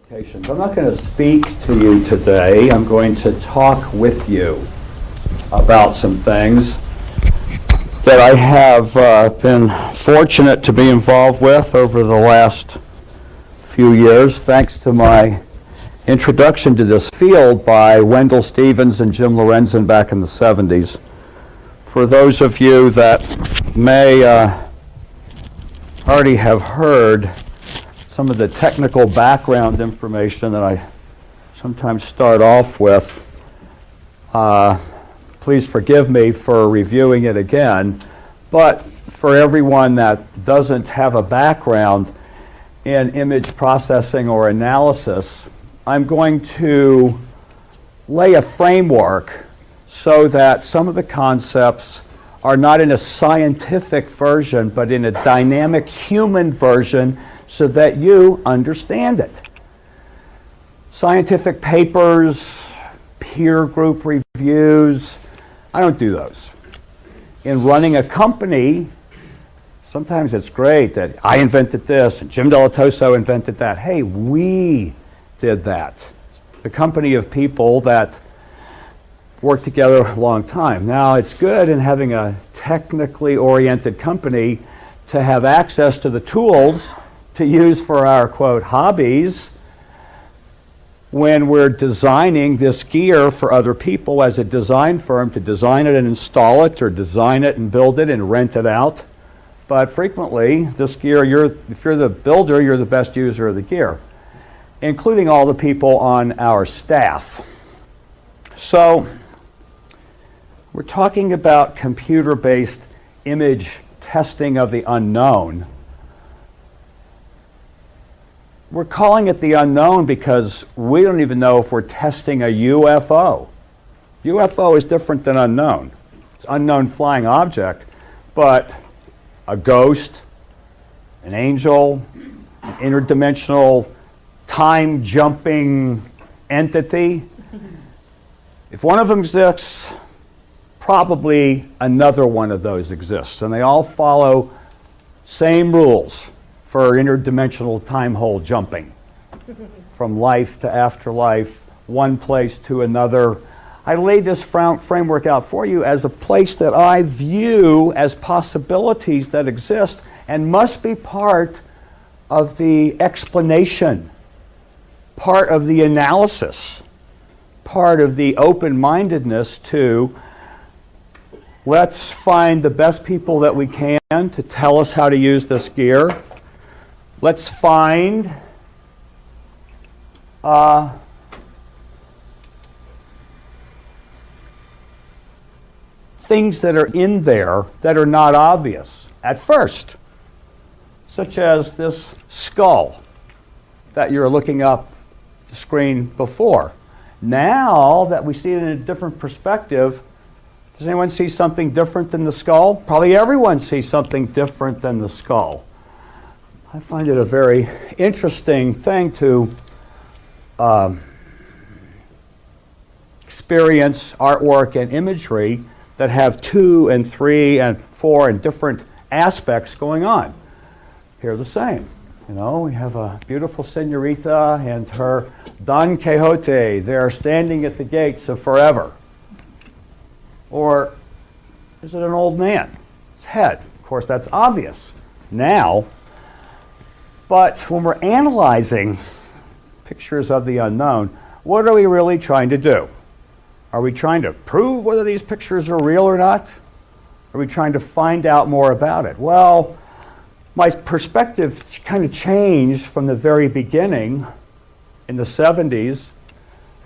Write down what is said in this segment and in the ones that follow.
I'm not going to speak to you today. I'm going to talk with you about some things that I have been fortunate to be involved with over the last few years, thanks to my introduction to this field by Wendell Stevens and Jim Lorenzen back in the 70s. For those of you that may already have heard some of the technical background information that I sometimes start off with, please forgive me for reviewing it again, but for everyone that doesn't have a background in image processing or analysis, I'm going to lay a framework so that some of the concepts are not in a scientific version, but in a dynamic human version so that you understand it. Scientific papers, peer group reviews, I don't do those. In running a company, sometimes it's great that I invented this and Jim Dilettoso invented that. Hey, we did that. The company of people that worked together a long time. Now, it's good in having a technically oriented company to have access to the tools to use for our, quote, hobbies when we're designing this gear for other people as a design firm to design it and install it, or design it and build it and rent it out. But frequently, this gear, if you're the builder, you're the best user of the gear, including all the people on our staff. So, we're talking about computer-based image testing of the unknown. We're calling it the unknown because we don't even know if we're testing a UFO. UFO is different than unknown. It's unknown flying object, but a ghost, an angel, an interdimensional time-jumping entity. If one of them exists, probably another one of those exists, and they all follow same rules for interdimensional time hole jumping from life to afterlife, one place to another. I laid this framework out for you as a place that I view as possibilities that exist and must be part of the explanation, part of the analysis, part of the open-mindedness to let's find the best people that we can to tell us how to use this gear. Let's find things that are in there that are not obvious at first, such as this skull that you're looking up the screen before. Now that we see it in a different perspective, does anyone see something different than the skull? Probably everyone sees something different than the skull. I find it a very interesting thing to experience artwork and imagery that have 2 and 3 and 4 and different aspects going on. Here the same. You know, we have a beautiful señorita and her Don Quixote. They're standing at the gates of forever. Or is it an old man? His head. Of course, that's obvious now. But when we're analyzing pictures of the unknown, what are we really trying to do? Are we trying to prove whether these pictures are real or not? Are we trying to find out more about it? Well, my perspective kind of changed from the very beginning in the 70s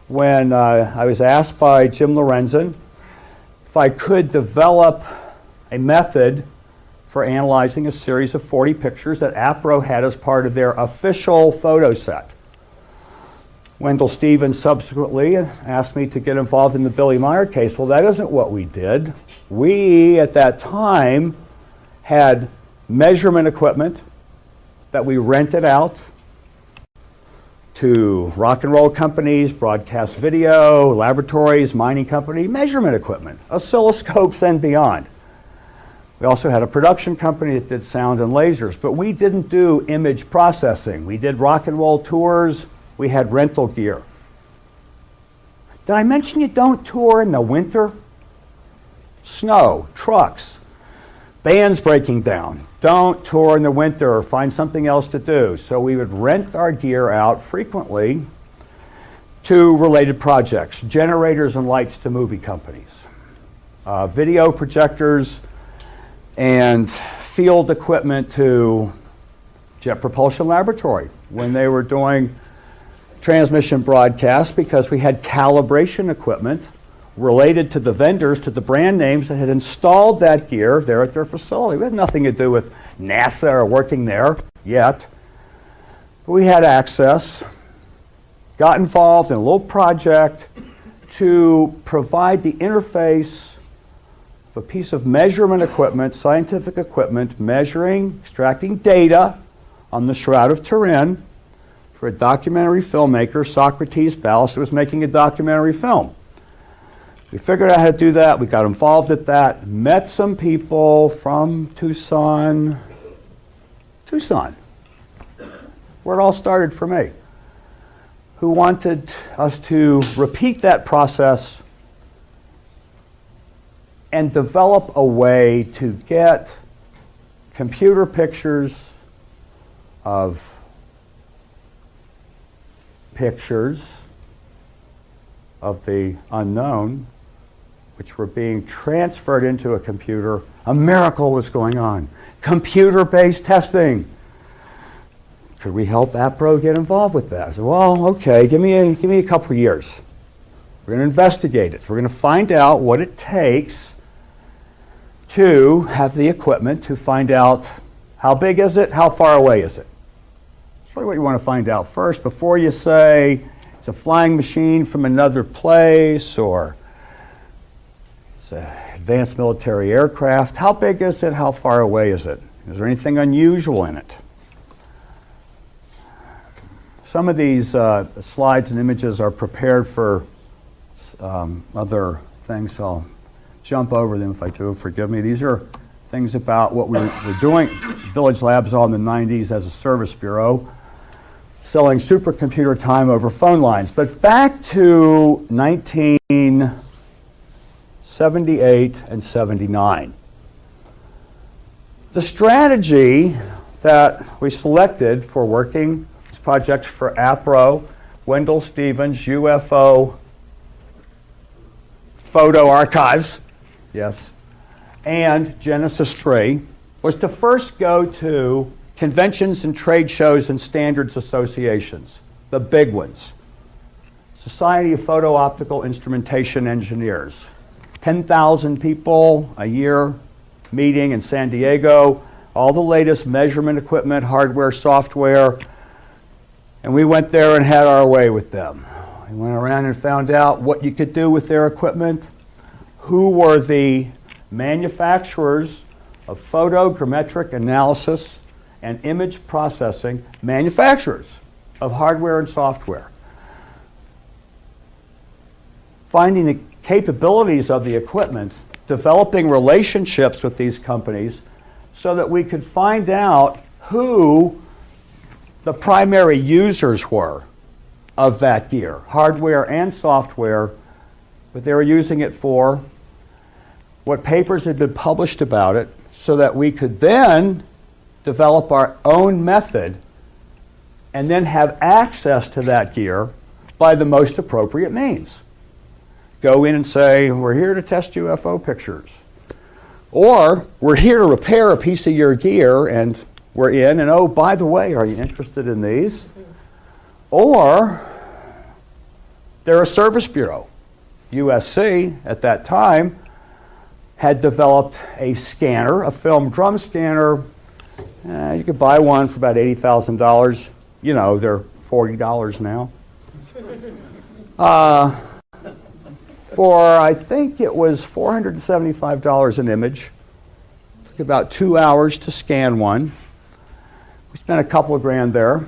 when I was asked by Jim Lorenzen if I could develop a method for analyzing a series of 40 pictures that APRO had as part of their official photo set. Wendell Stevens subsequently asked me to get involved in the Billy Meier case. Well, that isn't what we did. We, at that time, had measurement equipment that we rented out to rock and roll companies, broadcast video, laboratories, mining company, measurement equipment, oscilloscopes and beyond. We also had a production company that did sound and lasers, but we didn't do image processing. We did rock and roll tours we had rental gear. Did I mention you don't tour in the winter? Snow, trucks, bands breaking down. Don't tour in the winter or find something else to do. So we would rent our gear out frequently to related projects, generators and lights to movie companies, video projectors and field equipment to Jet Propulsion Laboratory when they were doing transmission broadcasts, because we had calibration equipment related to the vendors, to the brand names that had installed that gear there at their facility. We had nothing to do with NASA or working there yet. But we had access, got involved in a little project to provide the interface of a piece of measurement equipment, scientific equipment, measuring, extracting data on the Shroud of Turin for a documentary filmmaker, Socrates Ballas, who was making a documentary film. We figured out how to do that. We got involved at that, met some people from Tucson, where it all started for me, who wanted us to repeat that process and develop a way to get computer pictures of the unknown, which were being transferred into a computer. A miracle was going on. Computer-based testing. Could we help APRO get involved with that? I said, well, okay, give me a couple of years. We're going to investigate it. We're going to find out what it takes to have the equipment to find out how big is it, how far away is it. That's really what you want to find out first before you say it's a flying machine from another place or it's an advanced military aircraft. How big is it? How far away is it? Is there anything unusual in it? Some of these slides and images are prepared for other things, so I'll jump over them if I do, forgive me. These are things about what we were doing. Village Labs all in the 90s as a service bureau, selling supercomputer time over phone lines. But back to 1978 and 79. The strategy that we selected for working this project for APRO, Wendell Stevens, UFO Photo Archives, yes, and Genesis 3, was to first go to conventions and trade shows and standards associations, the big ones. Society of Photo-Optical Instrumentation Engineers, 10,000 people a year meeting in San Diego, all the latest measurement equipment, hardware, software, and we went there and had our way with them. We went around and found out what you could do with their equipment, who were the manufacturers of photogrammetric analysis and image processing, manufacturers of hardware and software. Finding the capabilities of the equipment, developing relationships with these companies so that we could find out who the primary users were of that gear, hardware and software, what they were using it for, what papers had been published about it, so that we could then develop our own method and then have access to that gear by the most appropriate means. Go in and say, we're here to test UFO pictures. Or, we're here to repair a piece of your gear and we're in, and oh, by the way, are you interested in these? Or, they're a service bureau. USC, at that time, had developed a scanner, a film drum scanner. You could buy one for about $80,000. You know, they're $40 now. For, I think it was $475 an image. It took about 2 hours to scan one. We spent a couple of grand there.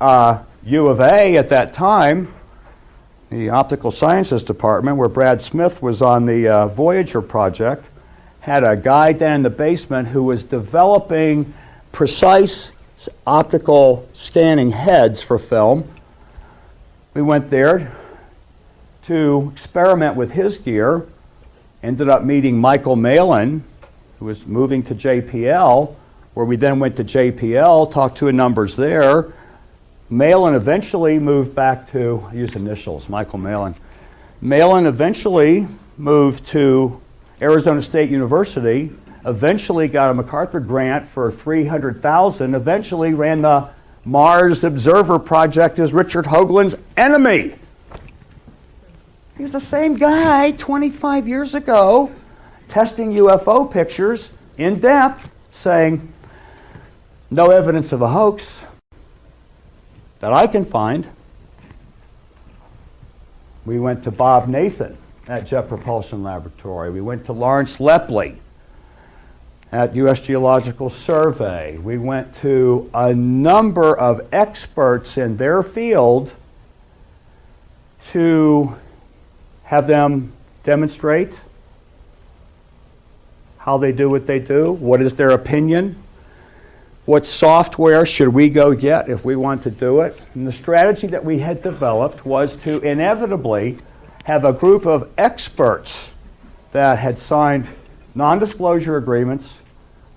U of A at that time, the Optical Sciences Department, where Brad Smith was on the Voyager project, had a guy down in the basement who was developing precise optical scanning heads for film We went there to experiment with his gear, ended up meeting Michael Malin, who was moving to JPL, where we then went to JPL, talked to numbers there. Malin eventually moved back to, I use initials, Michael Malin. Malin eventually moved to Arizona State University, eventually got a MacArthur grant for $300,000, eventually ran the Mars Observer Project as Richard Hoagland's enemy. He was the same guy 25 years ago testing UFO pictures in depth, saying, no evidence of a hoax that I can find. We went to Bob Nathan at Jet Propulsion Laboratory. We went to Lawrence Lepley at U.S. Geological Survey. We went to a number of experts in their field to have them demonstrate how they do what they do, what is their opinion, what software should we go get if we want to do it. And the strategy that we had developed was to inevitably have a group of experts that had signed non-disclosure agreements,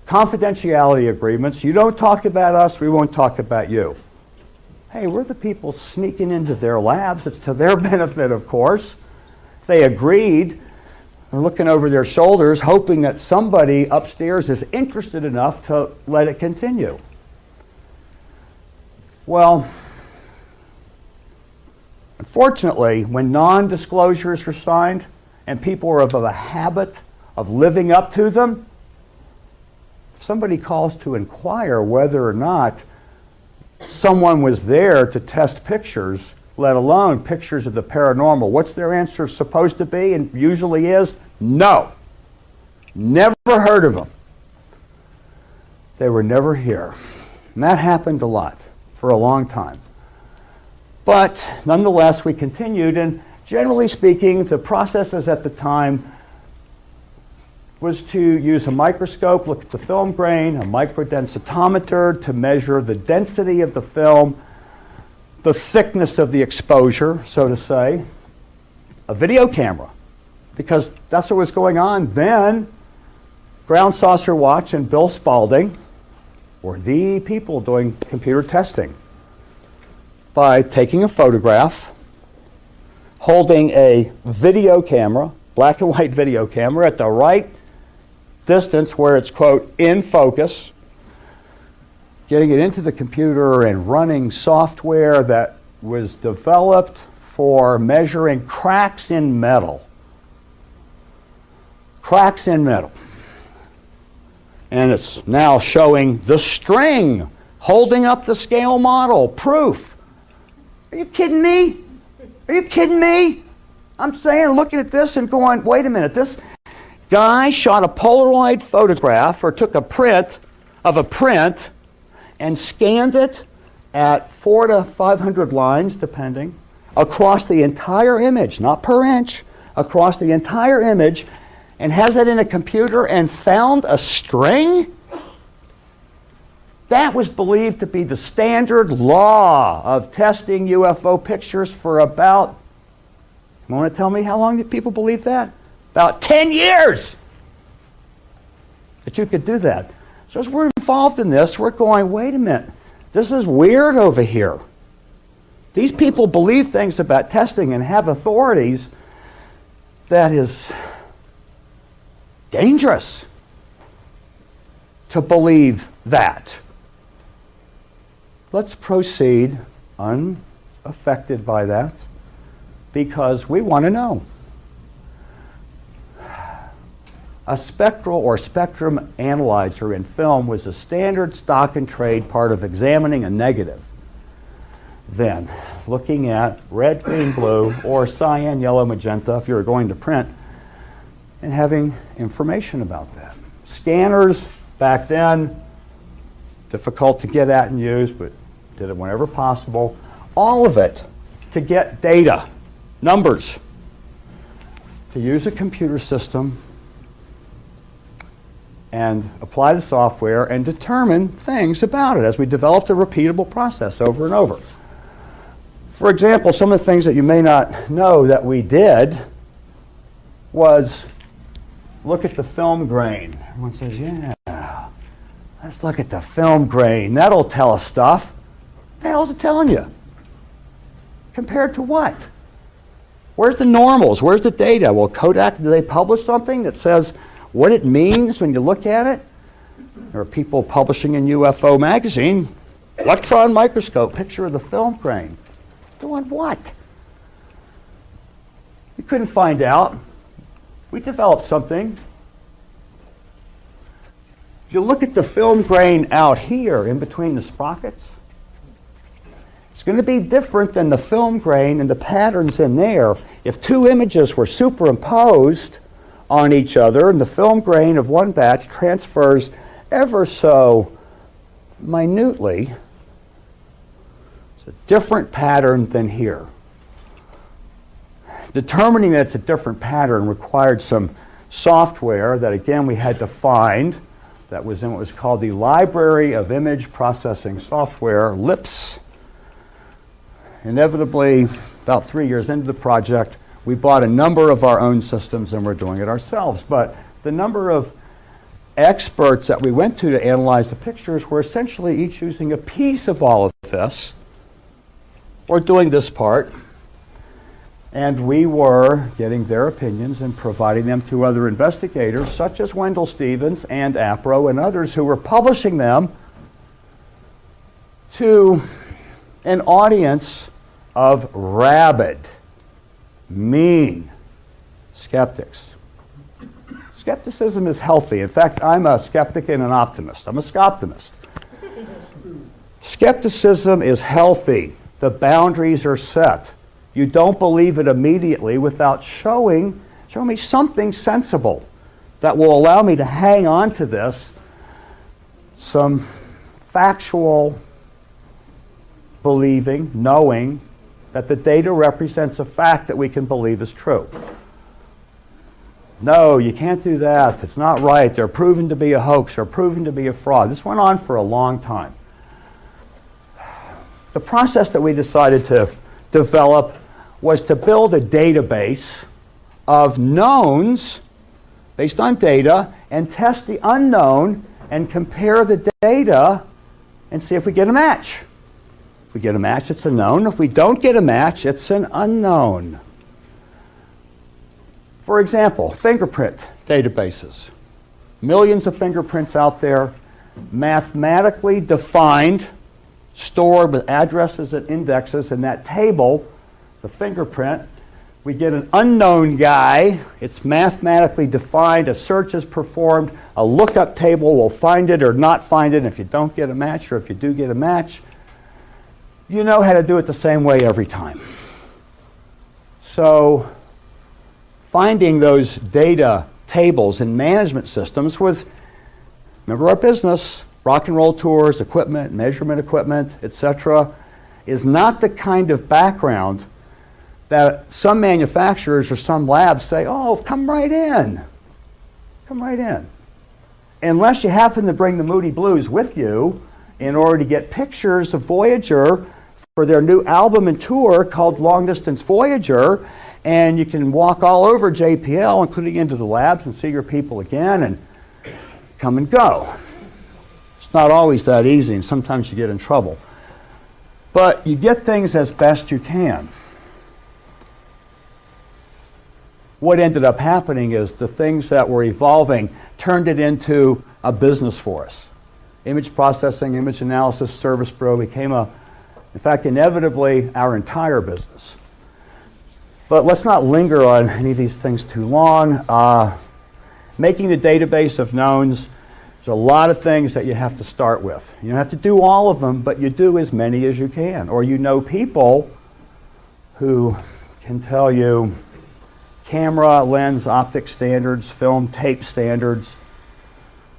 confidentiality agreements. You don't talk about us, we won't talk about you. Hey, we're the people sneaking into their labs. It's to their benefit, of course. They agreed. They're looking over their shoulders, hoping that somebody upstairs is interested enough to let it continue. Well, unfortunately, when non-disclosures are signed and people are of a habit of living up to them, if somebody calls to inquire whether or not someone was there to test pictures, let alone pictures of the paranormal, what's their answer supposed to be, and usually is, no. Never heard of them. They were never here. And that happened a lot for a long time. But nonetheless, we continued, and generally speaking, the processes at the time was to use a microscope, look at the film grain, a microdensitometer to measure the density of the film, the thickness of the exposure, so to say, a video camera, because that's what was going on then. Ground Saucer Watch and Bill Spalding were the people doing computer testing by taking a photograph, holding a video camera, black and white video camera, at the right distance where it's, quote, in focus, getting it into the computer and running software that was developed for measuring cracks in metal. Cracks in metal. And it's now showing the string holding up the scale model. Proof. Are you kidding me? Are you kidding me? I'm saying, looking at this and going, wait a minute, this guy shot a Polaroid photograph or took a print of a print and scanned it at 400 to 500 lines, depending, across the entire image, not per inch, across the entire image, and has it in a computer and found a string? That was believed to be the standard law of testing UFO pictures for about, you want to tell me how long did people believe that? About 10 years that you could do that. So as we're involved in this, we're going, wait a minute, this is weird over here. These people believe things about testing and have authorities that is dangerous to believe that. Let's proceed unaffected by that because we want to know. A spectral or spectrum analyzer in film was a standard stock and trade part of examining a negative. Then, looking at red, green, blue, or cyan, yellow, magenta, if you were going to print, and having information about that. Scanners back then, difficult to get at and use, but did it whenever possible. All of it to get data, numbers, to use a computer system and apply the software and determine things about it as we developed a repeatable process over and over. For example, some of the things that you may not know that we did was look at the film grain. Everyone says, yeah, let's look at the film grain. That'll tell us stuff. What the hell's it telling you? Compared to what? Where's the normals? Where's the data? Well, Kodak, did they publish something that says what it means when you look at it? There are people publishing in UFO magazine, electron microscope, picture of the film grain. Doing what? We couldn't find out. We developed something. If you look at the film grain out here in between the sprockets, it's going to be different than the film grain and the patterns in there. If two images were superimposed on each other and the film grain of one batch transfers ever so minutely, it's a different pattern than here. Determining that it's a different pattern required some software that, again, we had to find. That was in what was called the Library of Image Processing Software, LIPS. Inevitably, about 3 years into the project, we bought a number of our own systems and we're doing it ourselves. But the number of experts that we went to analyze the pictures were essentially each using a piece of all of this, or doing this part, and we were getting their opinions and providing them to other investigators, such as Wendell Stevens and APRO and others who were publishing them to an audience of rabid, mean skeptics. Skepticism is healthy. In fact, I'm a skeptic and an optimist. I'm a skeptimist. Skepticism is healthy. The boundaries are set. You don't believe it immediately without show me something sensible that will allow me to hang on to this, some factual believing, knowing that the data represents a fact that we can believe is true. No, you can't do that. It's not right. They're proven to be a hoax. They're proven to be a fraud. This went on for a long time. The process that we decided to develop was to build a database of knowns based on data and test the unknown and compare the data and see if we get a match. If we get a match, it's a known. If we don't get a match, it's an unknown. For example, fingerprint databases. Millions of fingerprints out there, mathematically defined, stored with addresses and indexes in that table, the fingerprint. We get an unknown guy. It's mathematically defined. A search is performed. A lookup table will find it or not find it. And if you don't get a match, or if you do get a match, you know how to do it the same way every time. So finding those data tables in management systems was, remember our business, rock and roll tours, equipment, measurement equipment, etc., is not the kind of background that some manufacturers or some labs say, oh, come right in. Come right in. Unless you happen to bring the Moody Blues with you in order to get pictures of Voyager for their new album and tour called Long Distance Voyager, and you can walk all over JPL, including into the labs, and see your people again and come and go. It's not always that easy, and sometimes you get in trouble. But you get things as best you can. What ended up happening is the things that were evolving turned it into a business for us. Image processing, image analysis, service bureau became in fact, inevitably, our entire business. But let's not linger on any of these things too long. Making the database of knowns, there's a lot of things that you have to start with. You don't have to do all of them, but you do as many as you can. Or you know people who can tell you camera, lens, optic standards, film, tape standards,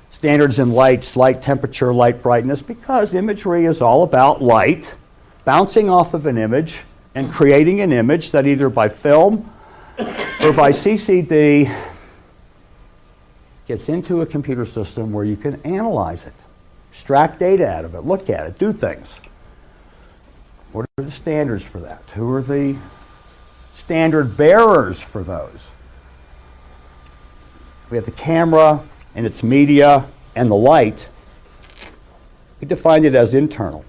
standards in lights, light temperature, light brightness, because imagery is all about light bouncing off of an image and creating an image that either by film or by CCD gets into a computer system where you can analyze it, extract data out of it, look at it, do things. What are the standards for that? Who are the standard bearers for those? We have the camera and its media and the light. We defined it as internal.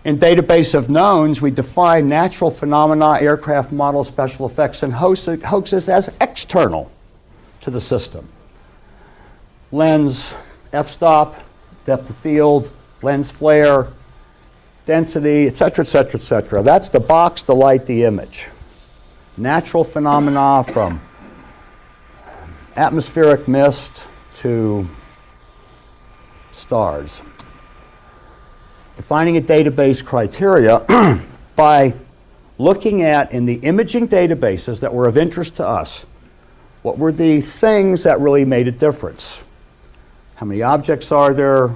In database of knowns, we define natural phenomena, aircraft models, special effects, and hoaxes as external to the system. Lens, f-stop, depth of field, lens flare, density, etc., etc., etc. That's the box, the light, the image. Natural phenomena from atmospheric mist to stars. Defining a database criteria by looking at, in the imaging databases that were of interest to us, what were the things that really made a difference? How many objects are there?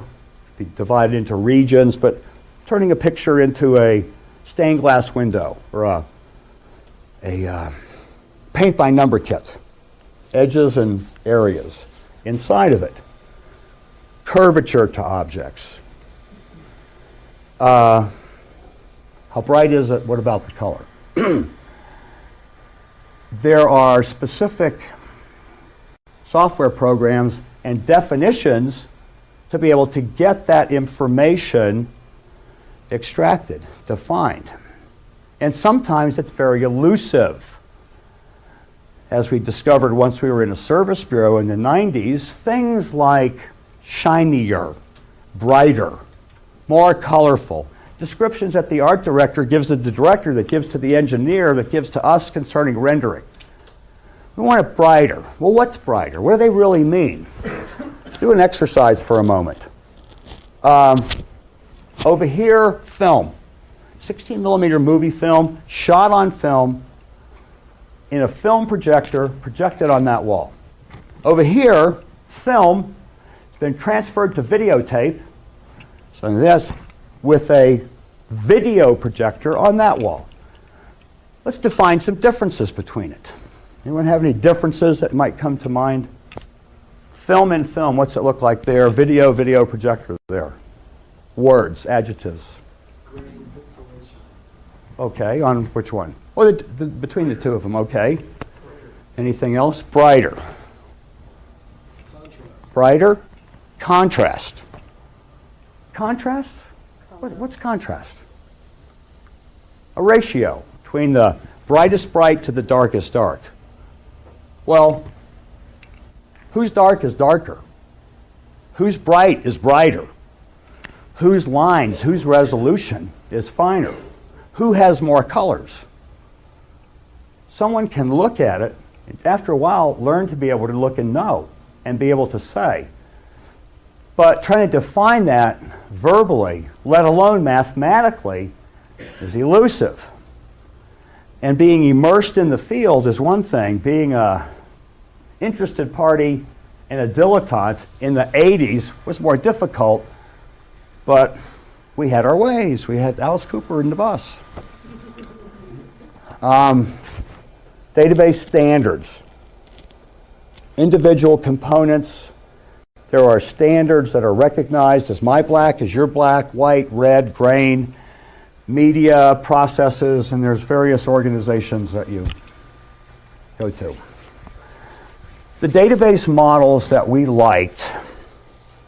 Be divided into regions, but turning a picture into a stained glass window or a paint by number kit. Edges and areas inside of it. Curvature to objects. How bright is it? What about the color? There are specific software programs and definitions to be able to get that information extracted, defined. And sometimes it's very elusive. As we discovered once we were in a service bureau in the 90s, things like shinier, brighter, more colorful. Descriptions that the art director gives to the director, that gives to the engineer, that gives to us concerning rendering. We want it brighter. Well, what's brighter? What do they really mean? Do an exercise for a moment. Over here, film. 16 millimeter movie film, shot on film, in a film projector, projected on that wall. Over here, film, it's been transferred to videotape, so this, with a video projector on that wall. Let's define some differences between it. Anyone have any differences that might come to mind? Film in film, what's it look like there? Video, video projector there. Words, adjectives. Okay, on which one? Oh, between the two of them, okay. Anything else? Brighter. Contrast. Brighter? Contrast. Contrast? What's contrast? A ratio between the brightest bright to the darkest dark. Well, whose dark is darker? Whose bright is brighter? Whose lines, whose resolution is finer? Who has more colors? Someone can look at it, and after a while, learn to be able to look and know, and be able to say. But trying to define that verbally, let alone mathematically, is elusive. And being immersed in the field is one thing. Being an interested party and a dilettante in the 80s was more difficult, but we had our ways. We had Alice Cooper in the bus. Database standards. Individual components. There are standards that are recognized as my black, as your black, white, red, grain, media, processes, and there's various organizations that you go to. The database models that we liked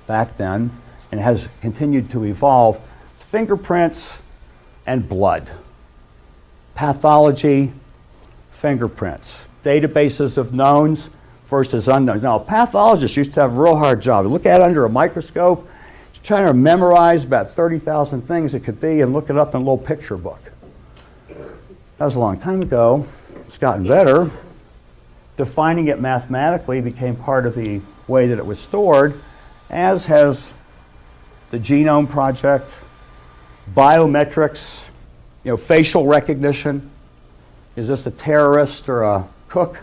back then, and has continued to evolve, fingerprints and blood. Pathology, fingerprints. Databases of knowns versus unknowns. Now, pathologists used to have a real hard job. You look at it under a microscope, trying to memorize about 30,000 things it could be and look it up in a little picture book. That was a long time ago. It's gotten better. Defining it mathematically became part of the way that it was stored, as has the Genome Project, biometrics, facial recognition. Is this a terrorist or a cook?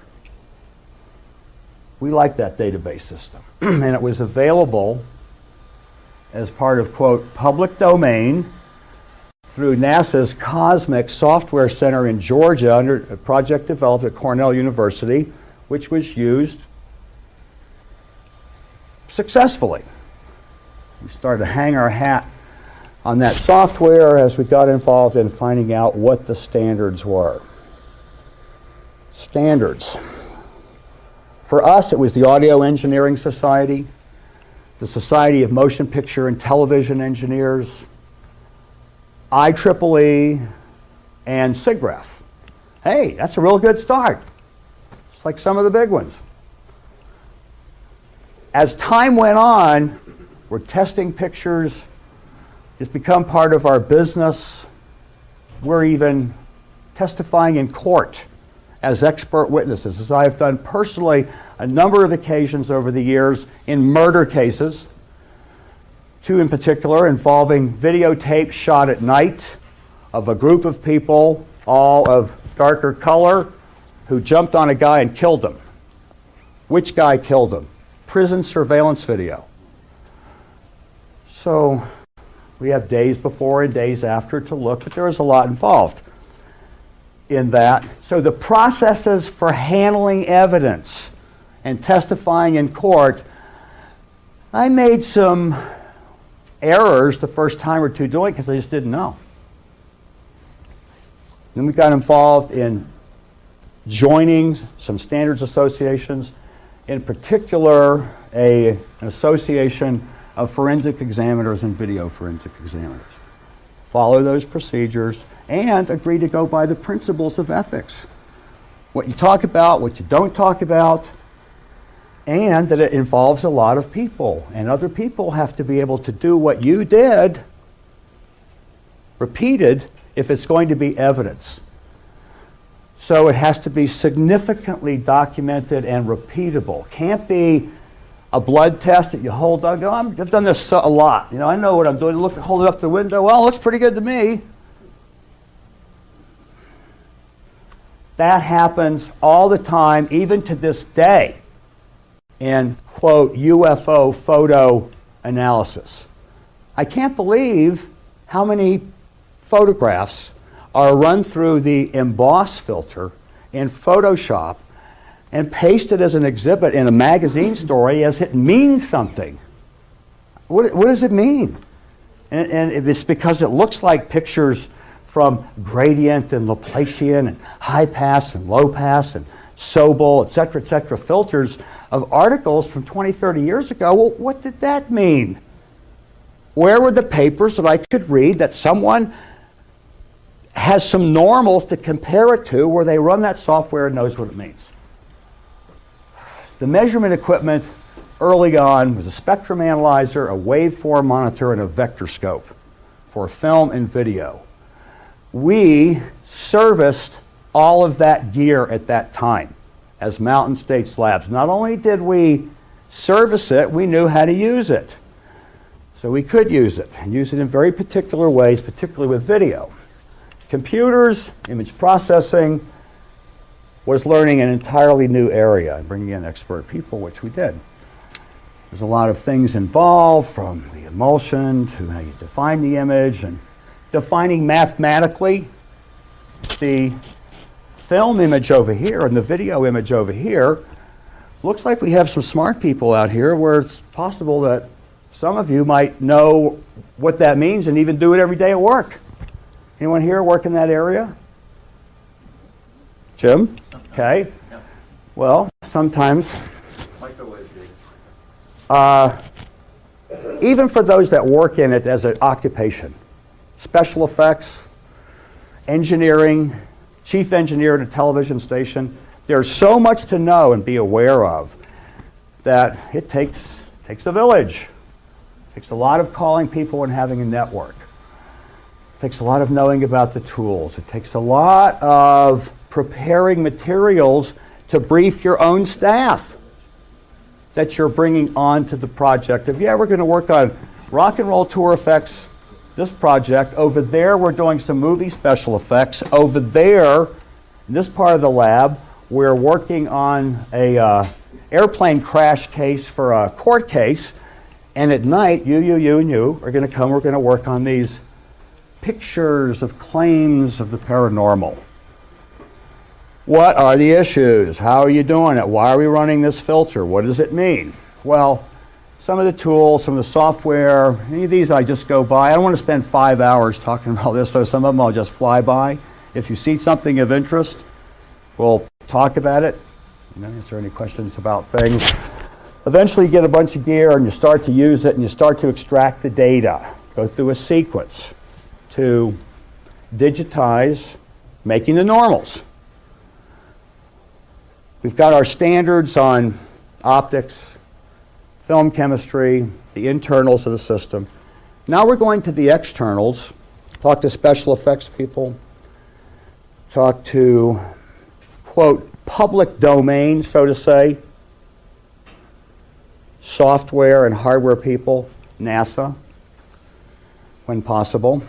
We like that database system. And it was available as part of, quote, public domain through NASA's Cosmic Software Center in Georgia under a project developed at Cornell University, which was used successfully. We started to hang our hat on that software as we got involved in finding out what the standards were. Standards. For us, it was the Audio Engineering Society, the Society of Motion Picture and Television Engineers, IEEE, and SIGGRAPH. Hey, that's a real good start. It's like some of the big ones. As time went on, we're testing pictures. It's become part of our business. We're even testifying in court as expert witnesses, as I have done personally a number of occasions over the years in murder cases, two in particular involving videotape shot at night of a group of people, all of darker color, who jumped on a guy and killed him. Which guy killed him? Prison surveillance video. So we have days before and days after to look, but there is a lot involved in that. So the processes for handling evidence and testifying in court, I made some errors the first time or two doing it because I just didn't know. Then we got involved in joining some standards associations, in particular an association of forensic examiners and video forensic examiners. Follow those procedures and agree to go by the principles of ethics. What you talk about, what you don't talk about, and that it involves a lot of people. And other people have to be able to do what you did, repeated, if it's going to be evidence. So it has to be significantly documented and repeatable. Can't be a blood test that you hold on, go, I've done this a lot. You know, I know what I'm doing. Look, hold it up to the window. Well, it looks pretty good to me. That happens all the time, even to this day, in, quote, UFO photo analysis. I can't believe how many photographs are run through the emboss filter in Photoshop and pasted as an exhibit in a magazine story as it means something. What does it mean? And it's because it looks like pictures from gradient and Laplacian and high pass and low pass and Sobel, et cetera, filters of articles from 20, 30 years ago. Well, what did that mean? Where were the papers that I could read that someone has some normals to compare it to where they run that software and knows what it means? The measurement equipment early on was a spectrum analyzer, a waveform monitor, and a vector scope for film and video. We serviced all of that gear at that time as Mountain States Labs. Not only did we service it, we knew how to use it. So we could use it and use it in very particular ways, particularly with video. Computers, image processing, was learning an entirely new area and bringing in expert people, which we did. There's a lot of things involved, from the emulsion to how you define the image and defining mathematically the film image over here and the video image over here. Looks like we have some smart people out here where it's possible that some of you might know what that means and even do it every day at work. Anyone here work in that area? Jim? Okay. Well, sometimes. Even for those that work in it as an occupation, special effects, engineering, chief engineer at a television station, there's so much to know and be aware of that it takes a village. It takes a lot of calling people and having a network. It takes a lot of knowing about the tools. It takes a lot of preparing materials to brief your own staff that you're bringing onto the project. If, yeah, we're going to work on rock and roll tour effects, this project. Over there, we're doing some movie special effects. Over there, in this part of the lab, we're working on a airplane crash case for a court case. And at night, you and you are going to come. We're going to work on these pictures of claims of the paranormal. What are the issues? How are you doing it? Why are we running this filter? What does it mean? Well, some of the tools, some of the software, any of these I just go by. I don't want to spend 5 hours talking about this, so some of them I'll just fly by. If you see something of interest, we'll talk about it. Answer any questions about things. Eventually you get a bunch of gear and you start to use it and you start to extract the data. Go through a sequence to digitize making the normals. We've got our standards on optics, film chemistry, the internals of the system. Now we're going to the externals, talk to special effects people, talk to, quote, public domain, so to say, software and hardware people, NASA, when possible,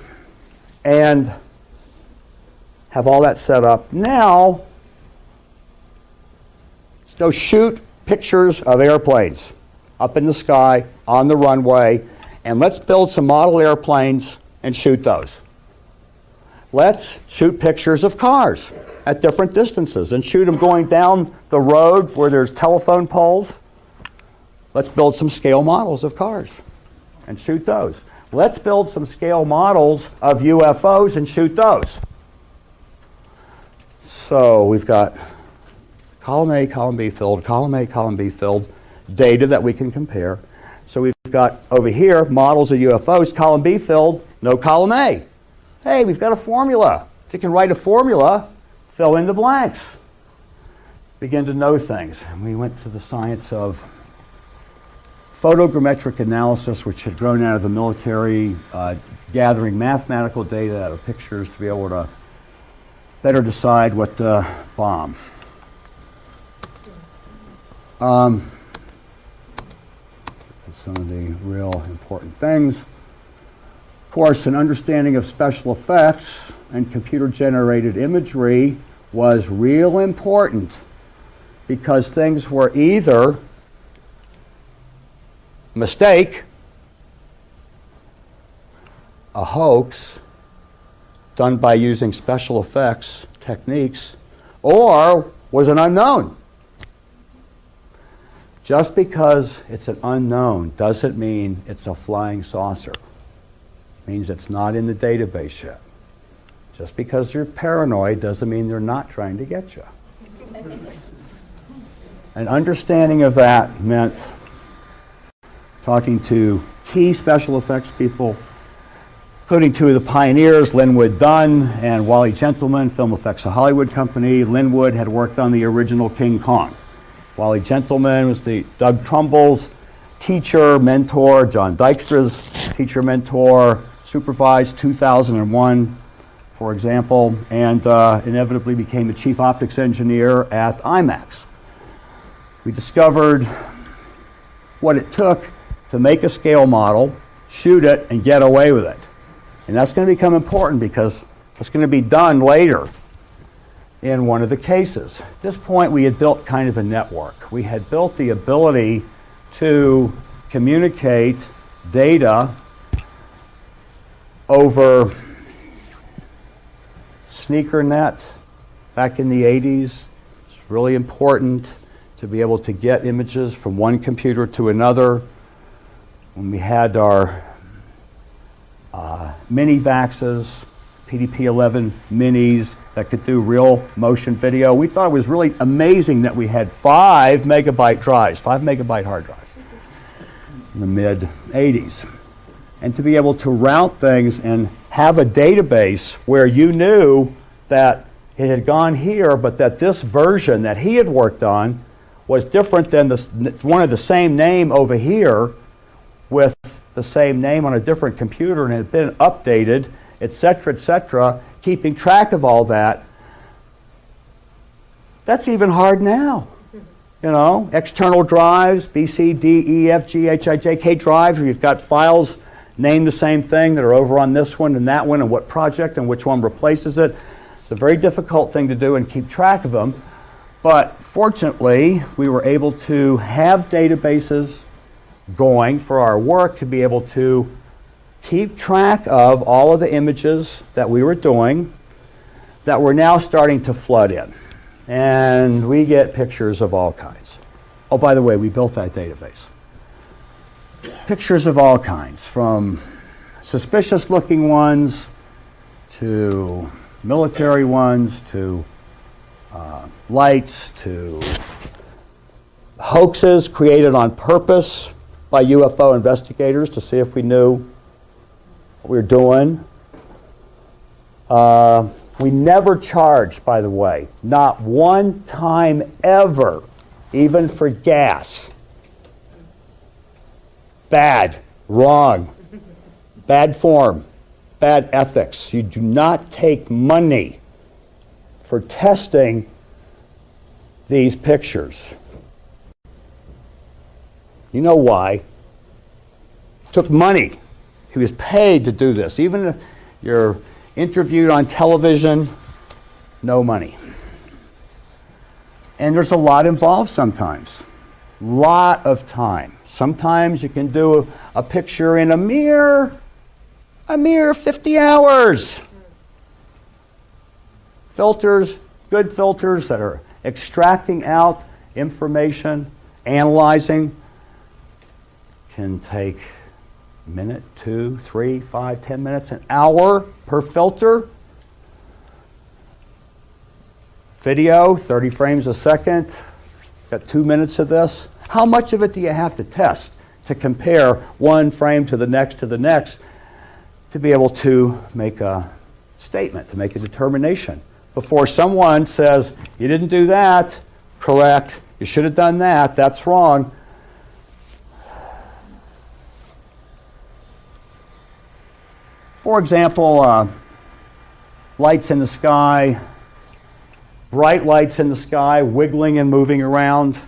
and have all that set up. Now, let's go shoot pictures of airplanes up in the sky, on the runway, and let's build some model airplanes and shoot those. Let's shoot pictures of cars at different distances and shoot them going down the road where there's telephone poles. Let's build some scale models of cars and shoot those. Let's build some scale models of UFOs and shoot those. So we've got column A, column B filled, column A, column B filled, data that we can compare. So we've got over here models of UFOs, column B filled, no column A. Hey, we've got a formula. If you can write a formula, fill in the blanks. Begin to know things. And we went to the science of photogrammetric analysis, which had grown out of the military, gathering mathematical data out of pictures to be able to better decide what to bomb. This is some of the real important things. Of course, an understanding of special effects and computer-generated imagery was real important because things were either a mistake, a hoax done by using special effects techniques, or was an unknown. Just because it's an unknown doesn't mean it's a flying saucer. It means it's not in the database yet. Just because you're paranoid doesn't mean they're not trying to get you. An understanding of that meant talking to key special effects people, including two of the pioneers, Linwood Dunn and Wally Gentleman, Film Effects, a Hollywood company. Linwood had worked on the original King Kong. Wally Gentleman was the Doug Trumbull's teacher, mentor, John Dykstra's teacher, mentor, supervised 2001, for example, and inevitably became the chief optics engineer at IMAX. We discovered what it took to make a scale model, shoot it, and get away with it. And that's going to become important because it's going to be done later in one of the cases. At this point, we had built kind of a network. We had built the ability to communicate data over SneakerNet back in the 80s. It's really important to be able to get images from one computer to another. When we had our mini VAXs, PDP-11 minis that could do real motion video, we thought it was really amazing that we had 5 megabyte drives, 5 megabyte hard drives in the mid-80s. And to be able to route things and have a database where you knew that it had gone here, but that this version that he had worked on was different than one of the same name over here with the same name on a different computer and had been updated, etc., keeping track of all that. That's even hard now. You know, external drives, B, C, D, E, F, G, H, I, J, K drives, where you've got files named the same thing that are over on this one and that one and what project and which one replaces it. It's a very difficult thing to do and keep track of them. But fortunately, we were able to have databases going for our work to be able to keep track of all of the images that we were doing that were now starting to flood in. And we get pictures of all kinds. Oh, by the way, we built that database. pictures of all kinds, from suspicious looking ones to military ones to lights to hoaxes created on purpose by UFO investigators to see if we knew what we were doing. We never charged, by the way, not one time ever, even for gas. Bad, wrong, bad form, bad ethics. You do not take money for testing these pictures. You know why? It took money. He was paid to do this. Even if you're interviewed on television, no money. And there's a lot involved sometimes. Lot of time. Sometimes you can do a picture in a mere 50 hours. Filters, good filters that are extracting out information, analyzing, can take a minute, 2, 3, 5, 10 minutes, an hour per filter. Video, 30 frames a second. Got 2 minutes of this. How much of it do you have to test to compare one frame to the next to be able to make a statement, to make a determination? Before someone says, you didn't do that, correct, you should have done that, that's wrong. For example, lights in the sky, bright lights in the sky, wiggling and moving around.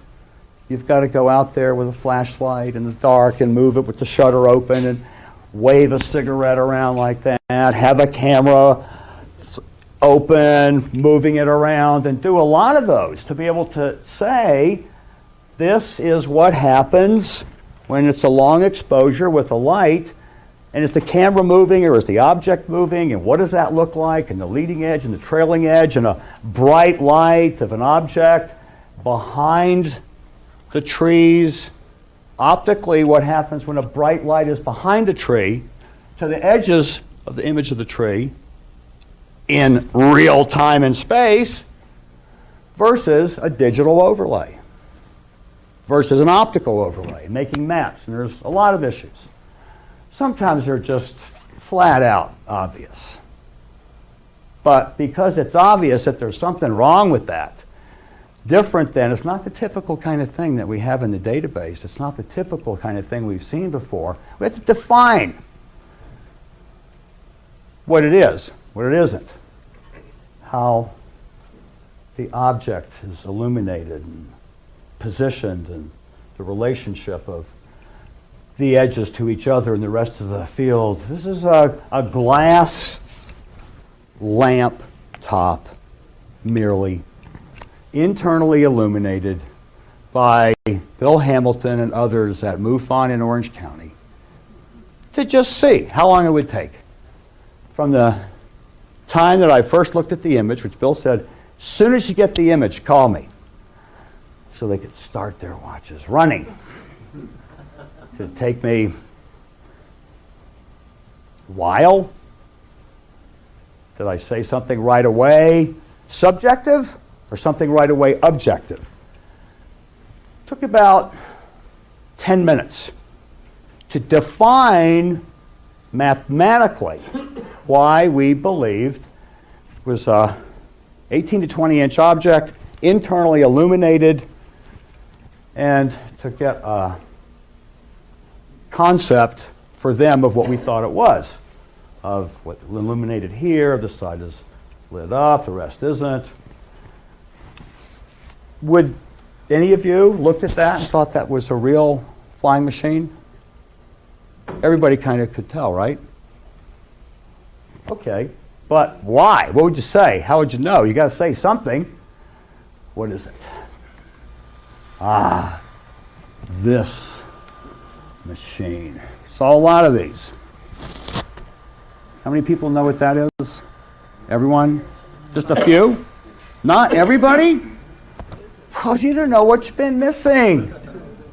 You've got to go out there with a flashlight in the dark and move it with the shutter open and wave a cigarette around like that, have a camera open, moving it around, and do a lot of those to be able to say, this is what happens when it's a long exposure with a light. And is the camera moving or is the object moving? And what does that look like? And the leading edge and the trailing edge and a bright light of an object behind the trees. Optically, what happens when a bright light is behind a tree to the edges of the image of the tree in real time and space versus a digital overlay versus an optical overlay, making maps. And there's a lot of issues. Sometimes they're just flat out obvious. But because it's obvious that there's something wrong with that, different than, it's not the typical kind of thing that we have in the database. It's not the typical kind of thing we've seen before. We have to define what it is, what it isn't, how the object is illuminated and positioned, and the relationship of the edges to each other and the rest of the field. This is a glass lamp top, merely internally illuminated by Bill Hamilton and others at MUFON in Orange County to just see how long it would take. From the time that I first looked at the image, which Bill said, as soon as you get the image, call me. So they could start their watches running. It would take me a while. Did I say something right away subjective or something right away objective? It took about 10 minutes to define mathematically why we believed it was a 18 to 20 inch object, internally illuminated, and to get a concept for them of what we thought it was, of what illuminated here, this side is lit up, the rest isn't. Would any of you looked at that and thought that was a real flying machine? Everybody kind of could tell, right? Okay, but why? What would you say? How would you know? You got to say something. What is it? Ah, this machine. Saw a lot of these. How many people know what that is? Everyone? Just a few? Not everybody? Because you don't know what's been missing.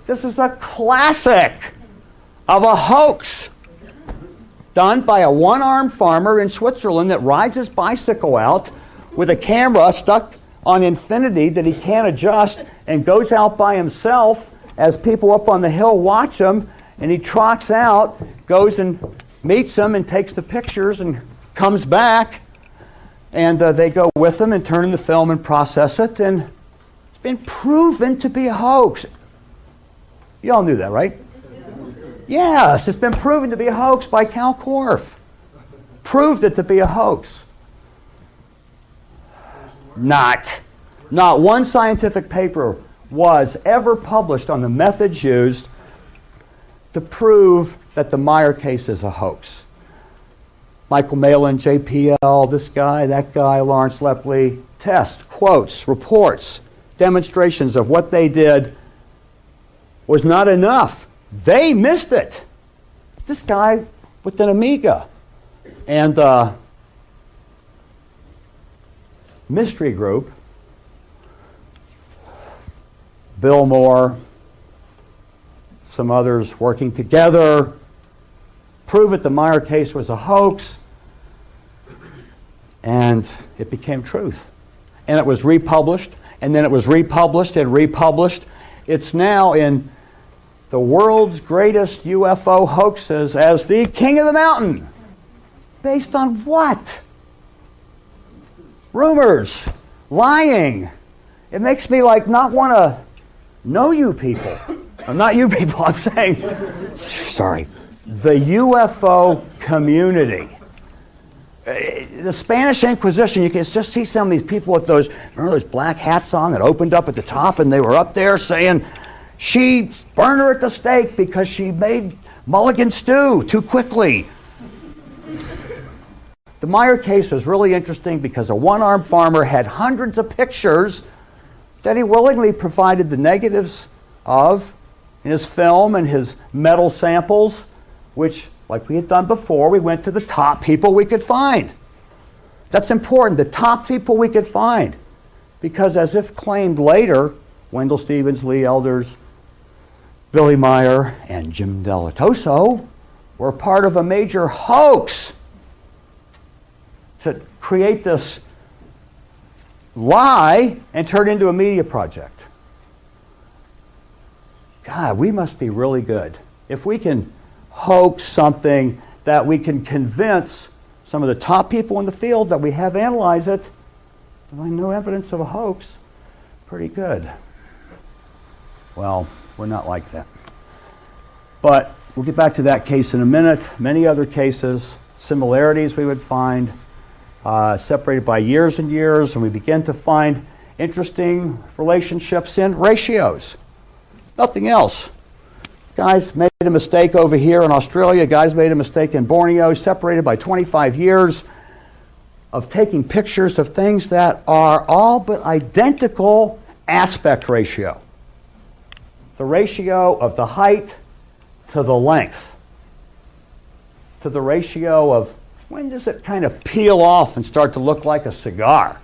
This is a classic of a hoax done by a one-armed farmer in Switzerland that rides his bicycle out with a camera stuck on infinity that he can't adjust and goes out by himself as people up on the hill watch him, and he trots out, goes and meets them and takes the pictures and comes back, and they go with him and turn in the film and process it, and it's been proven to be a hoax. You all knew that, right? Yes, it's been proven to be a hoax by Cal Korff. Proved it to be a hoax. Not one scientific paper was ever published on the methods used to prove that the Meier case is a hoax. Michael Malin, JPL, this guy, that guy, Lawrence Lepley, tests, quotes, reports, demonstrations of what they did was not enough. They missed it. This guy with an Amiga. And mystery group, Bill Moore, some others working together, prove it the Meier case was a hoax, and it became truth. And it was republished, and then it was republished and republished. It's now in the world's greatest UFO hoaxes as the king of the mountain. Based on what? Rumors, lying. It makes me like not want to know you people. Not you people, I'm saying, sorry, the UFO community. The Spanish Inquisition, you can just see some of these people with those, remember those black hats on that opened up at the top, and they were up there saying, she burned her at the stake because she made mulligan stew too quickly. The Meier case was really interesting because a one-armed farmer had hundreds of pictures that he willingly provided the negatives of in his film and his metal samples, which, like we had done before, we went to the top people we could find. That's important, the top people we could find. Because as if claimed later, Wendell Stevens, Lee Elders, Billy Meier, and Jim Dilettoso were part of a major hoax to create this lie and turn it into a media project. God, we must be really good. If we can hoax something that we can convince some of the top people in the field that we have analyzed it, and no evidence of a hoax, pretty good. Well, we're not like that. But we'll get back to that case in a minute. Many other cases, similarities we would find, separated by years and years, and we begin to find interesting relationships in ratios. Nothing else. Guys made a mistake over here in Australia. Guys made a mistake in Borneo, separated by 25 years of taking pictures of things that are all but identical aspect ratio. The ratio of the height to the length. To the ratio of when does it kind of peel off and start to look like a cigar?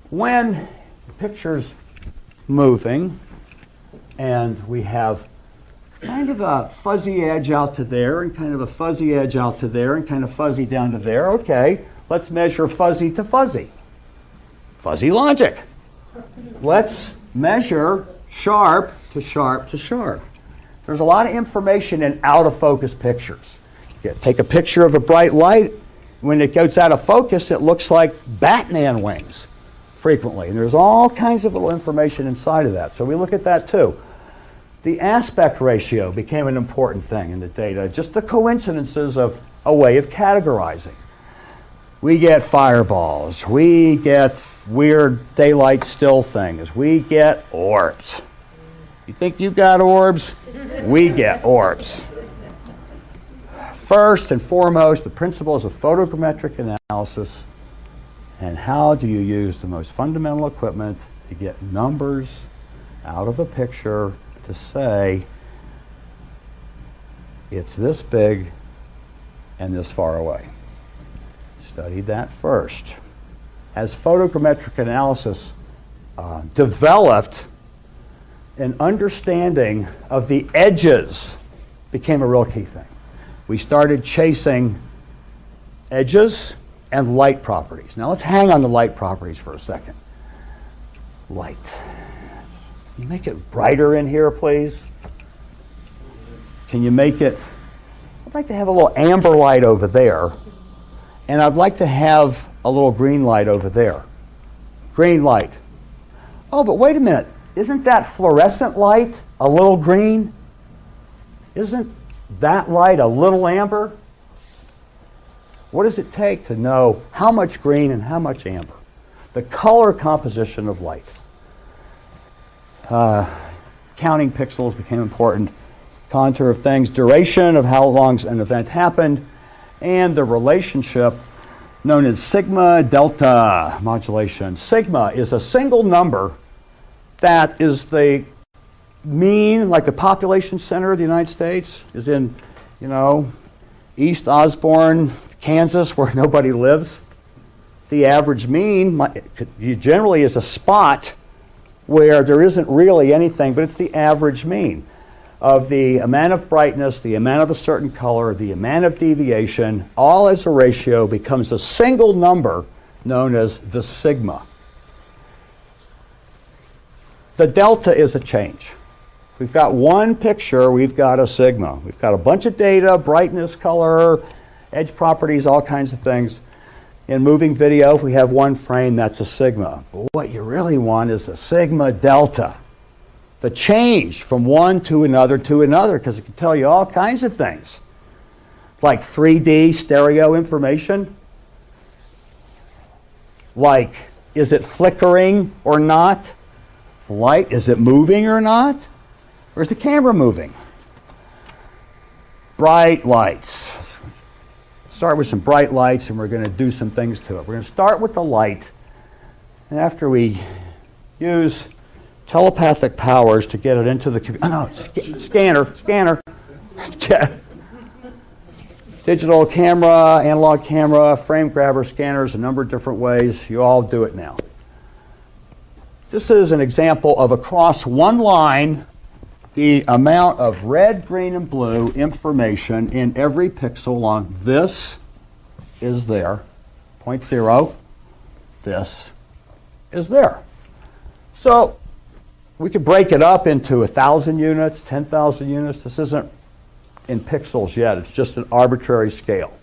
When the picture's moving and we have kind of a fuzzy edge out to there and kind of a fuzzy edge out to there and kind of fuzzy down to there. Okay, let's measure fuzzy to fuzzy. Fuzzy logic. Let's measure sharp to sharp to sharp. There's a lot of information in out of focus pictures. Take a picture of a bright light. When it goes out of focus, it looks like Batman wings frequently. And there's all kinds of little information inside of that. So we look at that too. The aspect ratio became an important thing in the data. Just the coincidences of a way of categorizing. We get fireballs. We get weird daylight still things. We get orbs. You think you got orbs? We get orbs. First and foremost, the principles of photogrammetric analysis and how do you use the most fundamental equipment to get numbers out of a picture to say it's this big and this far away. Study that first. As photogrammetric analysis developed, an understanding of the edges became a real key thing. We started chasing edges and light properties. Now let's hang on the light properties for a second. Light. Can you make it brighter in here, please? Can you make it... I'd like to have a little amber light over there, and I'd like to have a little green light over there. Green light. Oh, but wait a minute. Isn't that fluorescent light a little green? Isn't that light a little amber? What does it take to know how much green and how much amber? The color composition of light. Counting pixels became important. Contour of things, duration of how long an event happened, and the relationship known as sigma delta modulation. Sigma is a single number that is the mean, like the population center of the United States is in, East Osborne, Kansas, where nobody lives. The average mean generally is a spot where there isn't really anything, but it's the average mean of the amount of brightness, the amount of a certain color, the amount of deviation, all as a ratio becomes a single number known as the sigma. The delta is a change. We've got one picture, we've got a sigma. We've got a bunch of data, brightness, color, edge properties, all kinds of things. In moving video, if we have one frame, that's a sigma. But what you really want is a sigma delta. The change from one to another, because it can tell you all kinds of things. Like 3D stereo information. Like, is it flickering or not? Light, is it moving or not? Or is the camera moving? Bright lights. Start with some bright lights, and we're going to do some things to it. We're going to start with the light, and after we use telepathic powers to get it into the computer. Oh no, scanner. Digital camera, analog camera, frame grabber, scanners, a number of different ways. You all do it now. This is an example of across one line the amount of red, green, and blue information in every pixel along. This is there, 0.0. This is there. So we could break it up into 1,000 units, 10,000 units. This isn't in pixels yet. It's just an arbitrary scale.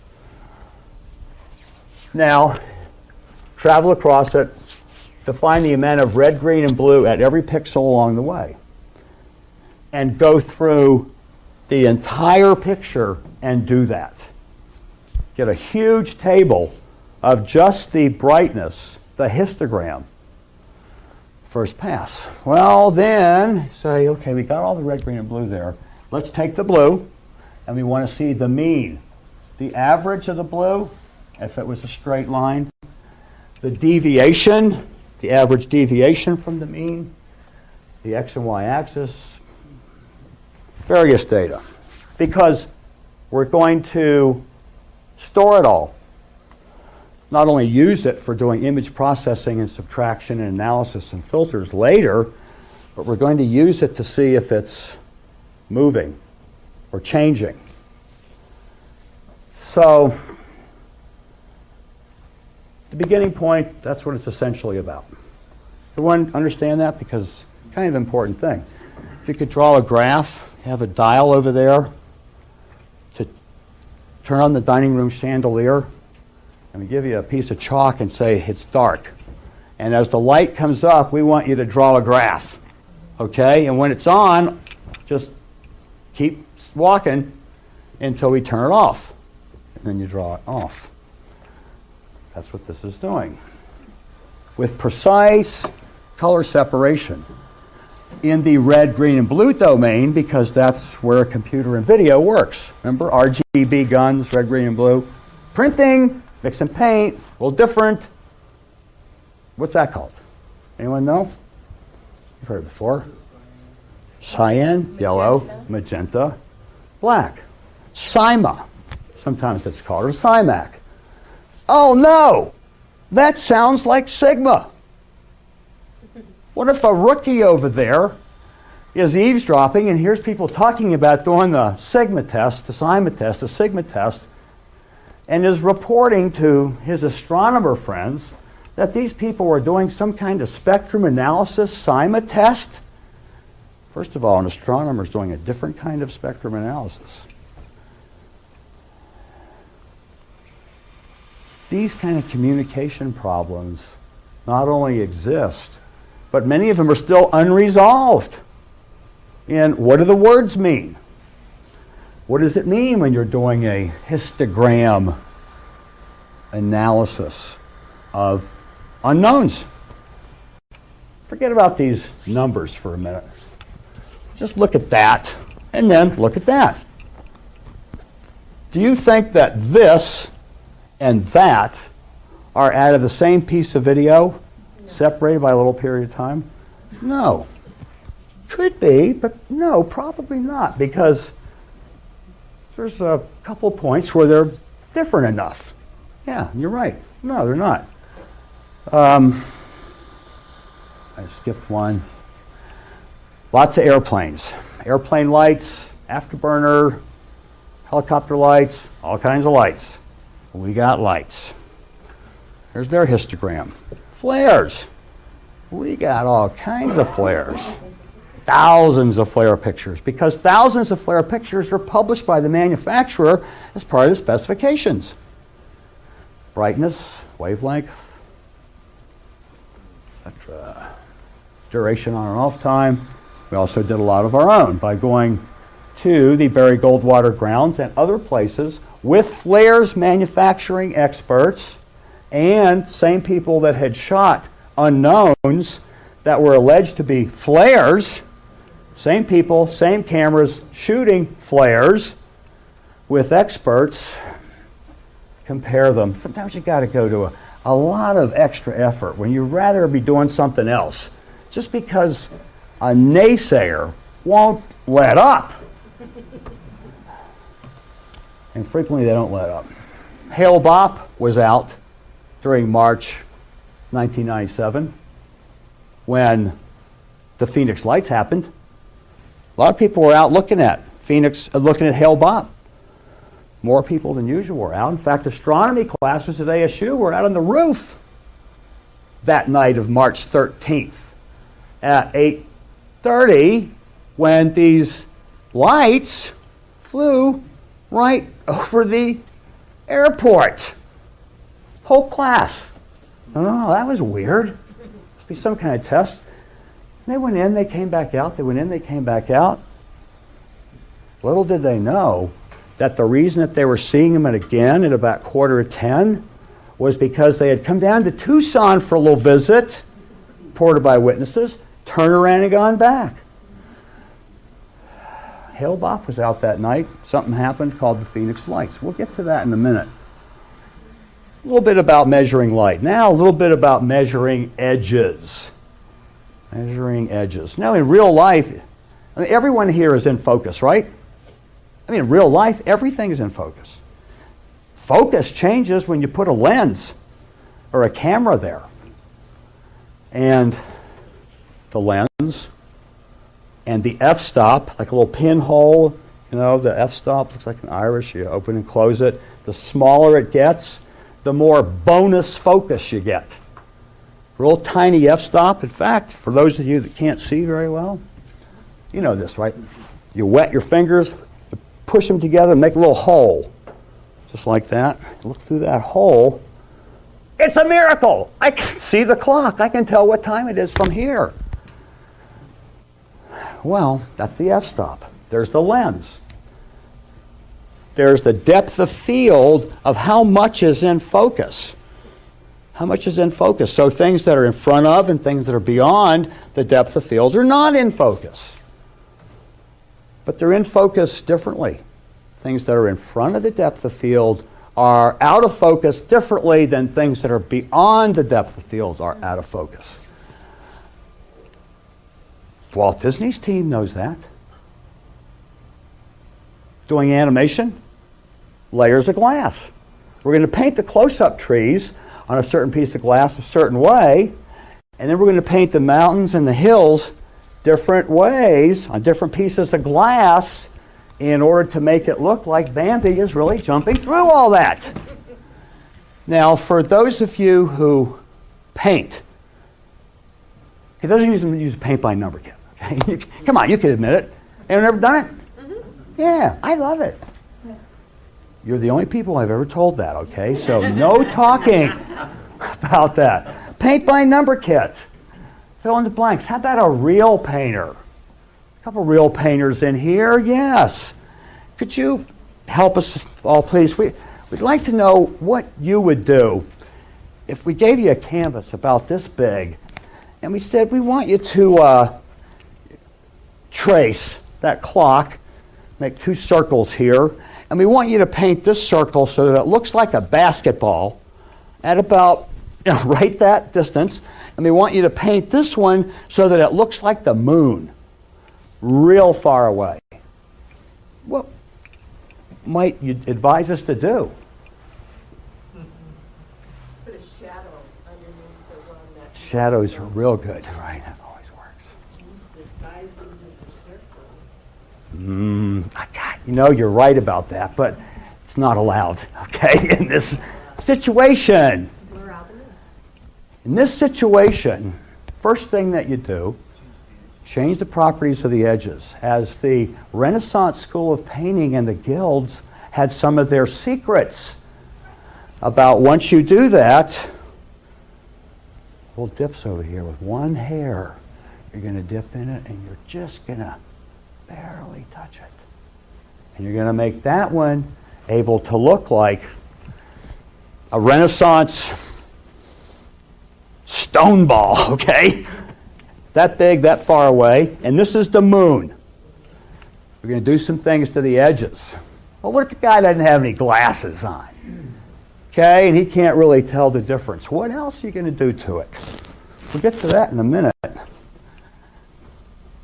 Now, travel across it to find the amount of red, green, and blue at every pixel along the way. And go through the entire picture and do that. Get a huge table of just the brightness, the histogram. First pass. Well, then say, okay, we got all the red, green, and blue there. Let's take the blue, and we want to see the mean. The average of the blue, if it was a straight line. The deviation, the average deviation from the mean. The x and y axis. Various data. Because we're going to store it all. Not only use it for doing image processing and subtraction and analysis and filters later, but we're going to use it to see if it's moving or changing. So, the beginning point, that's what it's essentially about. Everyone understand that? Because it's kind of an important thing. If you could draw a graph, have a dial over there to turn on the dining room chandelier, and we give you a piece of chalk and say it's dark. And as the light comes up, we want you to draw a graph. Okay? And when it's on, just keep walking until we turn it off. And then you draw it off. That's what this is doing. With precise color separation in the red, green, and blue domain, because that's where a computer and video works. Remember, RGB guns, red, green, and blue. Printing, mix and paint, a little different. What's that called? Anyone know? You've heard it before. Cyan, yellow, magenta, black. CYMA, sometimes it's called, or CYMAC. Oh no, that sounds like sigma. What if a rookie over there is eavesdropping, and here's people talking about doing the sigma test, the sigma test, and is reporting to his astronomer friends that these people were doing some kind of spectrum analysis sigma test. First of all, an astronomer is doing a different kind of spectrum analysis. These kind of communication problems not only exist, but many of them are still unresolved. And what do the words mean? What does it mean when you're doing a histogram analysis of unknowns? Forget about these numbers for a minute. Just look at that, and then look at that. Do you think that this and that are out of the same piece of video, separated by a little period of time? No. Could be, but no, probably not, because there's a couple points where they're different enough. Yeah, you're right. No, they're not. I skipped one. Lots of airplanes. Airplane lights, afterburner, helicopter lights, all kinds of lights. We got lights. Here's their histogram. Flares. We got all kinds of flares. Thousands of flare pictures, because thousands of flare pictures are published by the manufacturer as part of the specifications. Brightness, wavelength, duration on and off time. We also did a lot of our own by going to the Barry Goldwater grounds and other places with flares manufacturing experts and same people that had shot unknowns that were alleged to be flares. Same people, same cameras shooting flares with experts. Compare them. Sometimes you got to go to a lot of extra effort when you'd rather be doing something else. Just because a naysayer won't let up. And frequently they don't let up. Hale-Bopp was out during March 1997 when the Phoenix lights happened. A lot of people were out looking at looking at Hale-Bopp. More people than usual were out. In fact, astronomy classes at ASU were out on the roof that night of March 13th at 8:30 when these lights flew right over the airport. Whole class. Oh, that was weird. Must be some kind of test. They went in, they came back out. They went in, they came back out. Little did they know that the reason that they were seeing them again at about 9:45 was because they had come down to Tucson for a little visit, reported by witnesses, turned around and gone back. Hale-Bopp was out that night. Something happened called the Phoenix Lights. We'll get to that in a minute. A little bit about measuring light. Now a little bit about measuring edges. Measuring edges. Now in real life, I mean, everyone here is in focus, right? I mean, in real life, everything is in focus. Focus changes when you put a lens or a camera there. And the lens and the f-stop, like a little pinhole, you know, the f-stop looks like an iris. You open and close it. The smaller it gets, the more bonus focus you get. Real tiny f-stop. In fact, for those of you that can't see very well, you know this, right? You wet your fingers, you push them together and make a little hole. Just like that. Look through that hole. It's a miracle. I can see the clock. I can tell what time it is from here. Well, that's the f-stop. There's the lens. There's the depth of field of how much is in focus. How much is in focus? So things that are in front of and things that are beyond the depth of field are not in focus. But they're in focus differently. Things that are in front of the depth of field are out of focus differently than things that are beyond the depth of field are out of focus. Walt Disney's team knows that. Doing animation, layers of glass. We're going to paint the close-up trees on a certain piece of glass a certain way, and then we're going to paint the mountains and the hills different ways on different pieces of glass in order to make it look like Bambi is really jumping through all that. Now, for those of you who paint, he doesn't use a paint by number kit. Okay? Come on, you can admit it. Anyone ever done it? Mm-hmm. Yeah, I love it. You're the only people I've ever told that, okay? So no talking about that. Paint by number kit. Fill in the blanks. How about a real painter? A couple real painters in here, yes. Could you help us all, please? We'd like to know what you would do if we gave you a canvas about this big and we said, we want you to trace that clock, make 2 circles here, and we want you to paint this circle so that it looks like a basketball at about right that distance, and we want you to paint this one so that it looks like the moon, real far away. What might you advise us to do? Put a shadow underneath the one that... Shadows are real good, right? That always works. You know, you're right about that, but it's not allowed, okay, in this situation. In this situation, first thing that you do, change the properties of the edges. As the Renaissance School of Painting and the guilds had some of their secrets about once you do that, little dips over here with one hair. You're going to dip in it and you're just going to barely touch it. And you're going to make that one able to look like a Renaissance stone ball, okay? That big, that far away. And this is the moon. We're going to do some things to the edges. Well, what if the guy doesn't have any glasses on? Okay, and he can't really tell the difference. What else are you going to do to it? We'll get to that in a minute.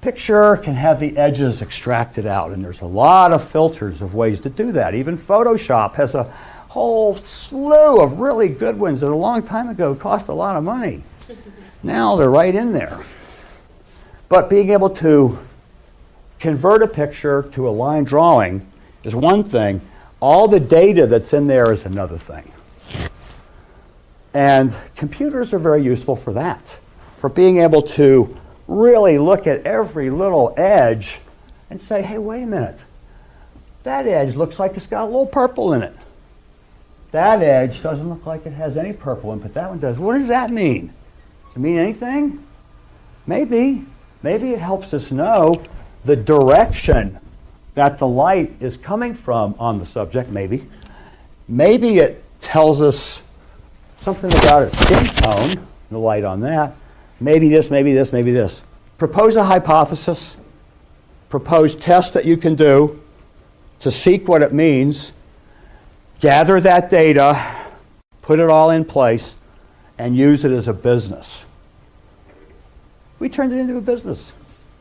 Picture can have the edges extracted out, and there's a lot of filters of ways to do that. Even Photoshop has a whole slew of really good ones that a long time ago cost a lot of money. Now they're right in there. But being able to convert a picture to a line drawing is one thing. All the data that's in there is another thing. And computers are very useful for that, for being able to really look at every little edge and say, hey, wait a minute. That edge looks like it's got a little purple in it. That edge doesn't look like it has any purple in it, but that one does. What does that mean? Does it mean anything? Maybe. Maybe it helps us know the direction that the light is coming from on the subject, maybe. Maybe it tells us something about its skin tone, the light on that. Maybe this, maybe this, maybe this. Propose a hypothesis. Propose tests that you can do to seek what it means. Gather that data, put it all in place, and use it as a business. We turned it into a business.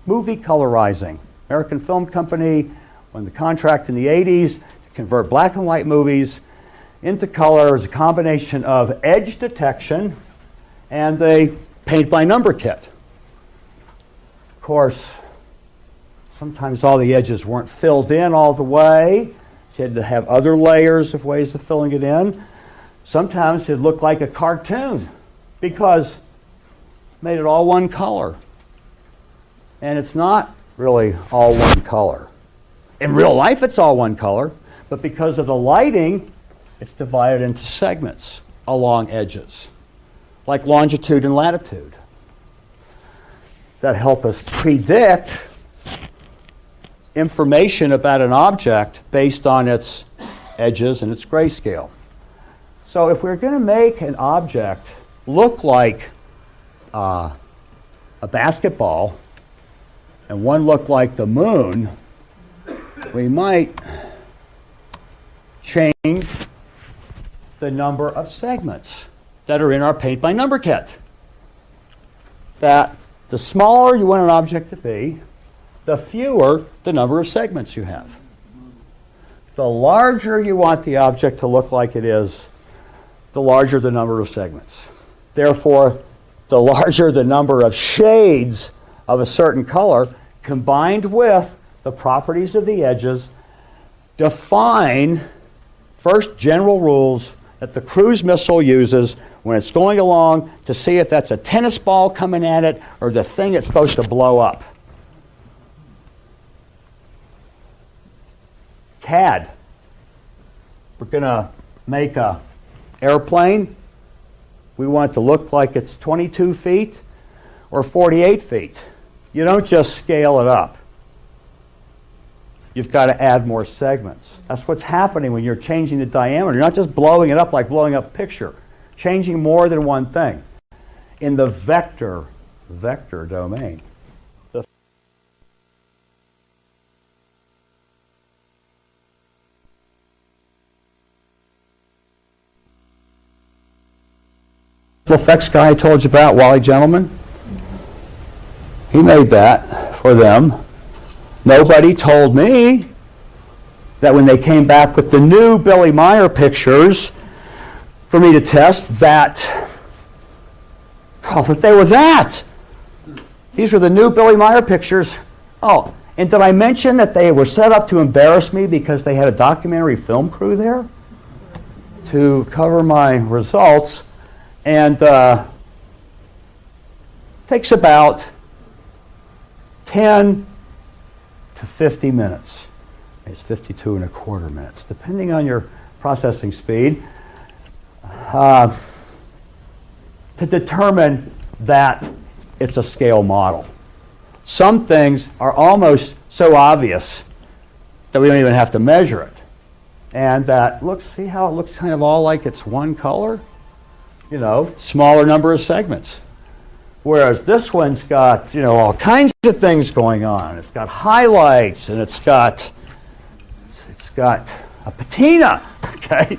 Movie colorizing. American Film Company won the contract in the 80s to convert black and white movies into color as a combination of edge detection and a paint by number kit. Of course, sometimes all the edges weren't filled in all the way. So you had to have other layers of ways of filling it in. Sometimes it looked like a cartoon because it made it all one color. And it's not really all one color. In real life, it's all one color, but because of the lighting, it's divided into segments along edges, like longitude and latitude, that help us predict information about an object based on its edges and its grayscale. So if we're going to make an object look like a basketball and one look like the moon, we might change the number of segments that are in our paint by number kit. That the smaller you want an object to be, the fewer the number of segments you have. The larger you want the object to look like it is, the larger the number of segments. Therefore, the larger the number of shades of a certain color, combined with the properties of the edges, define first general rules that the cruise missile uses when it's going along to see if that's a tennis ball coming at it or the thing it's supposed to blow up. CAD. We're going to make an airplane. We want it to look like it's 22 feet or 48 feet. You don't just scale it up. You've got to add more segments. That's what's happening when you're changing the diameter. You're not just blowing it up like blowing up a picture. Changing more than one thing. In the vector domain. The effects guy I told you about, Wally Gentleman, he made that for them. Nobody told me that when they came back with the new Billy Meier pictures for me to test that, oh, that they were that. These were the new Billy Meier pictures. Oh, and did I mention that they were set up to embarrass me because they had a documentary film crew there to cover my results? And takes about 10 to 50 minutes. It's 52 and a quarter minutes, depending on your processing speed, to determine that it's a scale model. Some things are almost so obvious that we don't even have to measure it. And that looks, see how it looks kind of all like it's one color? You know, smaller number of segments. Whereas this one's got, you know, all kinds of things going on. It's got highlights and it's got a patina, okay?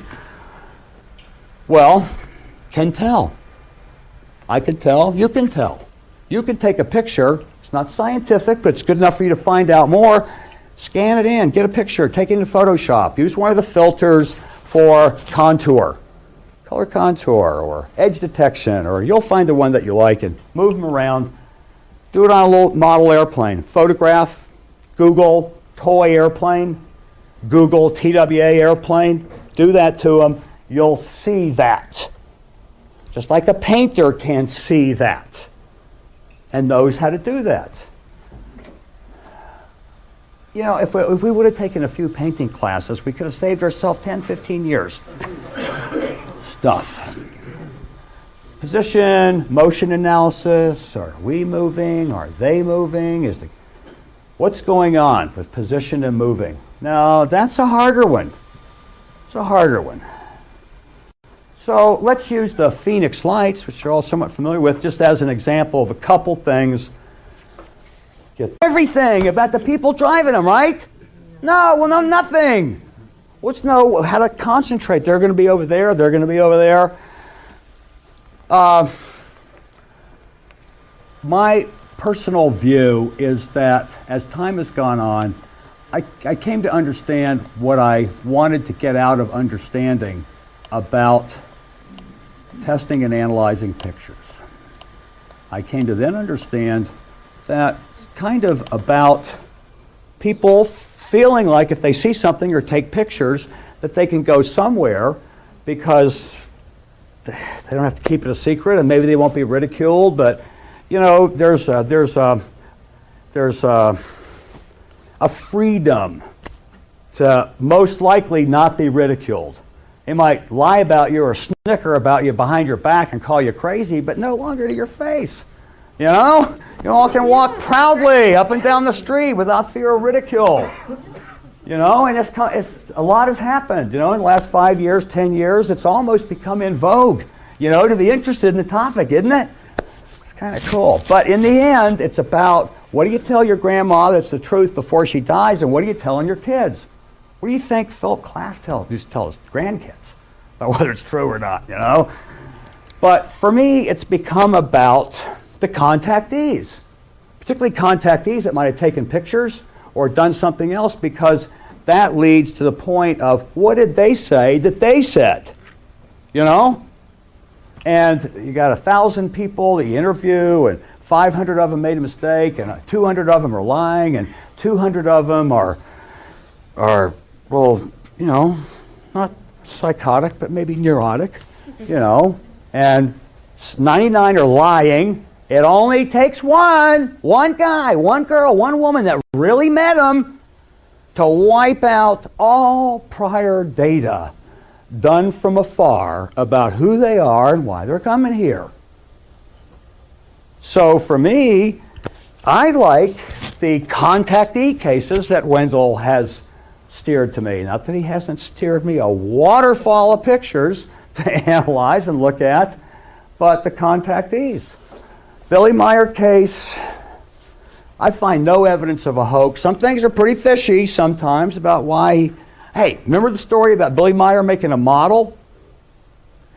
Well, can tell. I can tell, you can tell. You can take a picture, it's not scientific, but it's good enough for you to find out more. Scan it in, get a picture, take it into Photoshop. Use one of the filters for contour. Color contour or edge detection, or you'll find the one that you like and move them around. Do it on a little model airplane. Photograph, Google toy airplane, Google TWA airplane. Do that to them. You'll see that. Just like a painter can see that and knows how to do that. You know, if we would have taken a few painting classes, we could have saved ourselves 10, 15 years. Stuff. Position, motion analysis. Are we moving? Are they moving? What's going on with position and moving? Now, that's a harder one. It's a harder one. So let's use the Phoenix lights, which you're all somewhat familiar with, just as an example of a couple things. Get everything about the people driving them, right? No, we'll know nothing. Let's know how to concentrate. They're going to be over there. They're going to be over there. My personal view is that as time has gone on, I came to understand what I wanted to get out of understanding about testing and analyzing pictures. I came to then understand that kind of about people feeling like if they see something or take pictures that they can go somewhere because they don't have to keep it a secret and maybe they won't be ridiculed, but you know, there's a freedom to most likely not be ridiculed. They might lie about you or snicker about you behind your back and call you crazy, but no longer to your face. You know? You all can walk proudly up and down the street without fear of ridicule. You know, and a lot has happened. You know, in the last 5 years, 10 years, it's almost become in vogue, you know, to be interested in the topic, isn't it? It's kind of cool. But in the end, it's about what do you tell your grandma that's the truth before she dies, and what are you telling your kids? What do you think Philip Glass used to tell his grandkids about whether it's true or not, you know? But for me, it's become about the contactees, particularly contactees that might have taken pictures or done something else, because that leads to the point of what did they say that they said, you know? And you got 1,000 people that you interview and 500 of them made a mistake, and 200 of them are lying, and 200 of them are well, you know, not psychotic, but maybe neurotic, you know, and 99 are lying. It only takes one guy, one girl, one woman that really met him to wipe out all prior data done from afar about who they are and why they're coming here. So for me, I like the contactee cases that Wendell has steered to me. Not that he hasn't steered me a waterfall of pictures to analyze and look at, but the contactees. Billy Meier case, I find no evidence of a hoax. Some things are pretty fishy sometimes about why he, hey, remember the story about Billy Meier making a model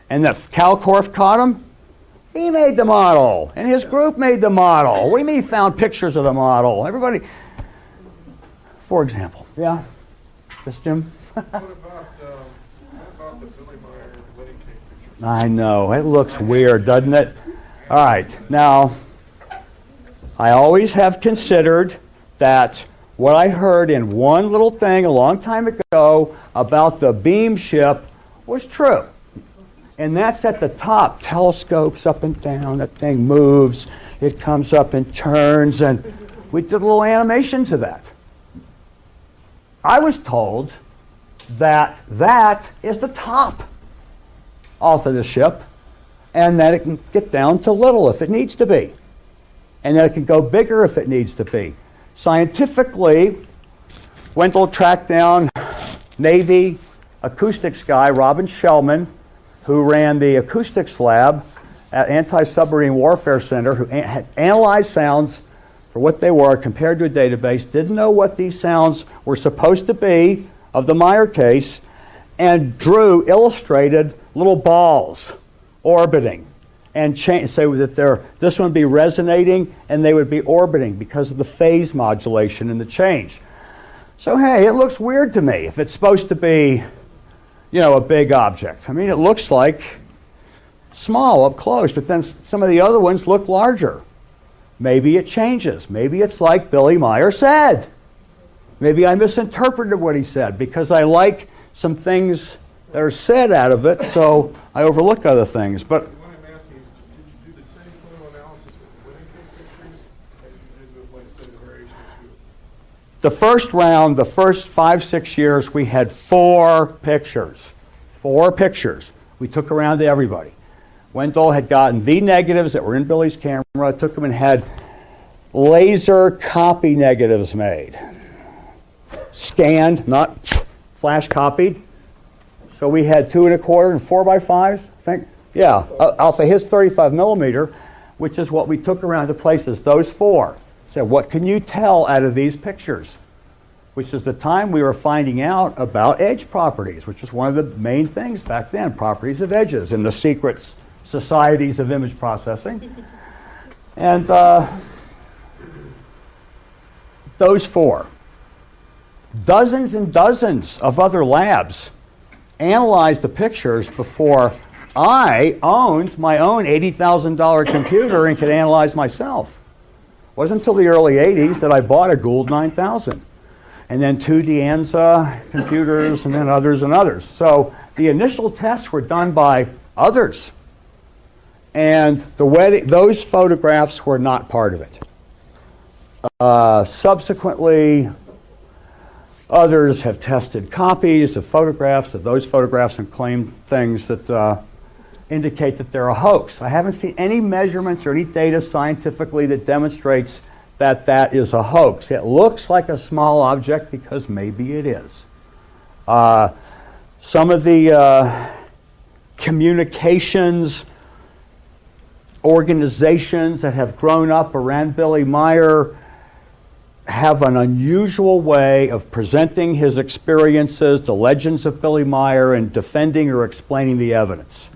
and that Calcorf caught him? He made the model, and his group made the model. What do you mean he found pictures of the model? Everybody, for example, yeah? This, Jim? What about the Billy Meier wedding cake picture? I know, it looks weird, doesn't it? All right, now, I always have considered that what I heard in one little thing a long time ago about the beam ship was true. And that's at the top, telescopes up and down, that thing moves, it comes up and turns, and we did little animations of that. I was told that that is the top off of the ship, and that it can get down to little if it needs to be, and that it can go bigger if it needs to be. Scientifically, Wendell tracked down Navy acoustics guy Robin Shellman, who ran the acoustics lab at Anti-Submarine Warfare Center, who had analyzed sounds for what they were compared to a database, didn't know what these sounds were supposed to be of the Meier case, and illustrated little balls orbiting and say that this one would be resonating and they would be orbiting because of the phase modulation and the change. So hey, it looks weird to me if it's supposed to be, you know, a big object. I mean, it looks like small up close, but then some of the other ones look larger. Maybe it changes. Maybe it's like Billy Meier said. Maybe I misinterpreted what he said because I like some things that are said out of it, so I overlook other things. But What I'm asking is, did you do the same photo analysis with the wedding cake pictures as you did with, like, the variation of the first round, the first 5-6 years, we had 4 pictures. 4 pictures we took around to everybody. Wendell had gotten the negatives that were in Billy's camera, took them and had laser copy negatives made. Scanned, not flash copied. So we had 2 1/4 and 4x5s, I think. Yeah, Alpha, his 35 millimeter, which is what we took around to places, those 4. So what can you tell out of these pictures? Which is the time we were finding out about edge properties, which is one of the main things back then, properties of edges in the secret societies of image processing. And those 4. Dozens and dozens of other labs analyzed the pictures before I owned my own $80,000 computer and could analyze myself. It wasn't until the early 80s that I bought a Gould 9000. And then 2 De Anza computers, and then others and others. So the initial tests were done by others. And those photographs were not part of it. Subsequently, others have tested copies of photographs of those photographs and claimed things that indicate that they're a hoax. I haven't seen any measurements or any data scientifically that demonstrates that that is a hoax. It looks like a small object because maybe it is. Some of the communications organizations that have grown up around Billy Meier have an unusual way of presenting his experiences, the legends of Billy Meier, and defending or explaining the evidence.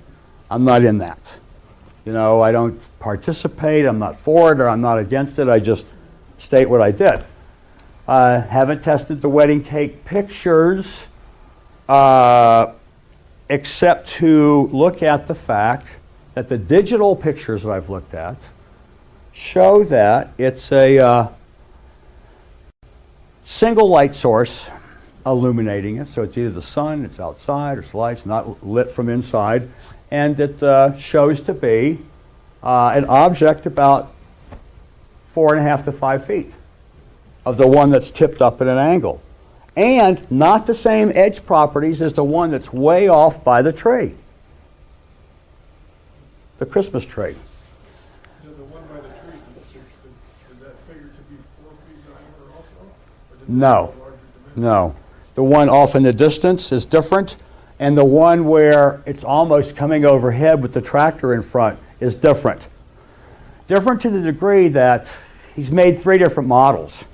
I'm not in that. You know, I don't participate, I'm not for it, or I'm not against it, I just state what I did. Haven't tested the wedding cake pictures, except to look at the fact that the digital pictures that I've looked at show that it's a single light source illuminating it. So it's either the sun, it's outside, or it's light, it's not lit from inside. And it shows to be an object about 4.5 to 5 feet of the one that's tipped up at an angle. And not the same edge properties as the one that's way off by the tree, the Christmas tree. The one by the trees, is that figured to be 4 feet diameter also? Or did it No, have a larger dimension? no. The one off in the distance is different, and the one where it's almost coming overhead with the tractor in front is different. Different to the degree that he's made 3 different models.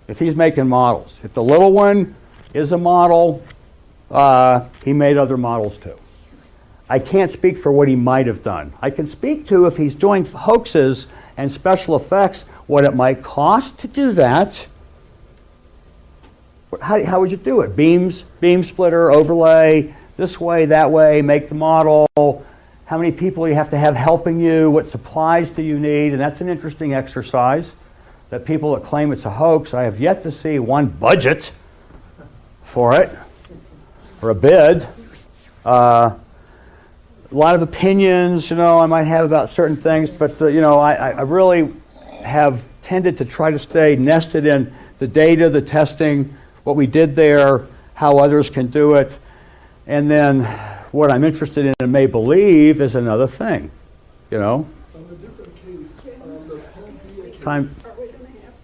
If he's making models. If the little one is a model, he made other models too. I can't speak for what he might have done. I can speak to, if he's doing hoaxes and special effects, what it might cost to do that. How would you do it? Beams, beam splitter, overlay, this way, that way, make the model. How many people you have to have helping you? What supplies do you need? And that's an interesting exercise that people that claim it's a hoax, I have yet to see one budget for it, or a bid. A lot of opinions, I might have about certain things, but I really have tended to try to stay nested in the data, the testing, what we did there, how others can do it, and then what I'm interested in and may believe is another thing, On a different case, on the Pompeii case. Time.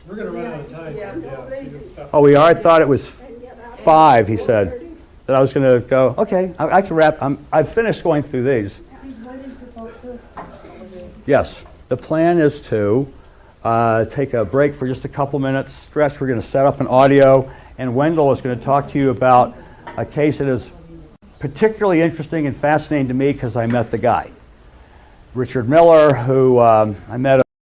We're going to run out of time. Oh, we are? I thought it was 5, he said. That I was going to go, okay, I can wrap. I've finished going through these. Yes, the plan is to take a break for just a couple minutes, stretch. We're going to set up an audio, and Wendell is going to talk to you about a case that is particularly interesting and fascinating to me because I met the guy. Richard Miller, who I met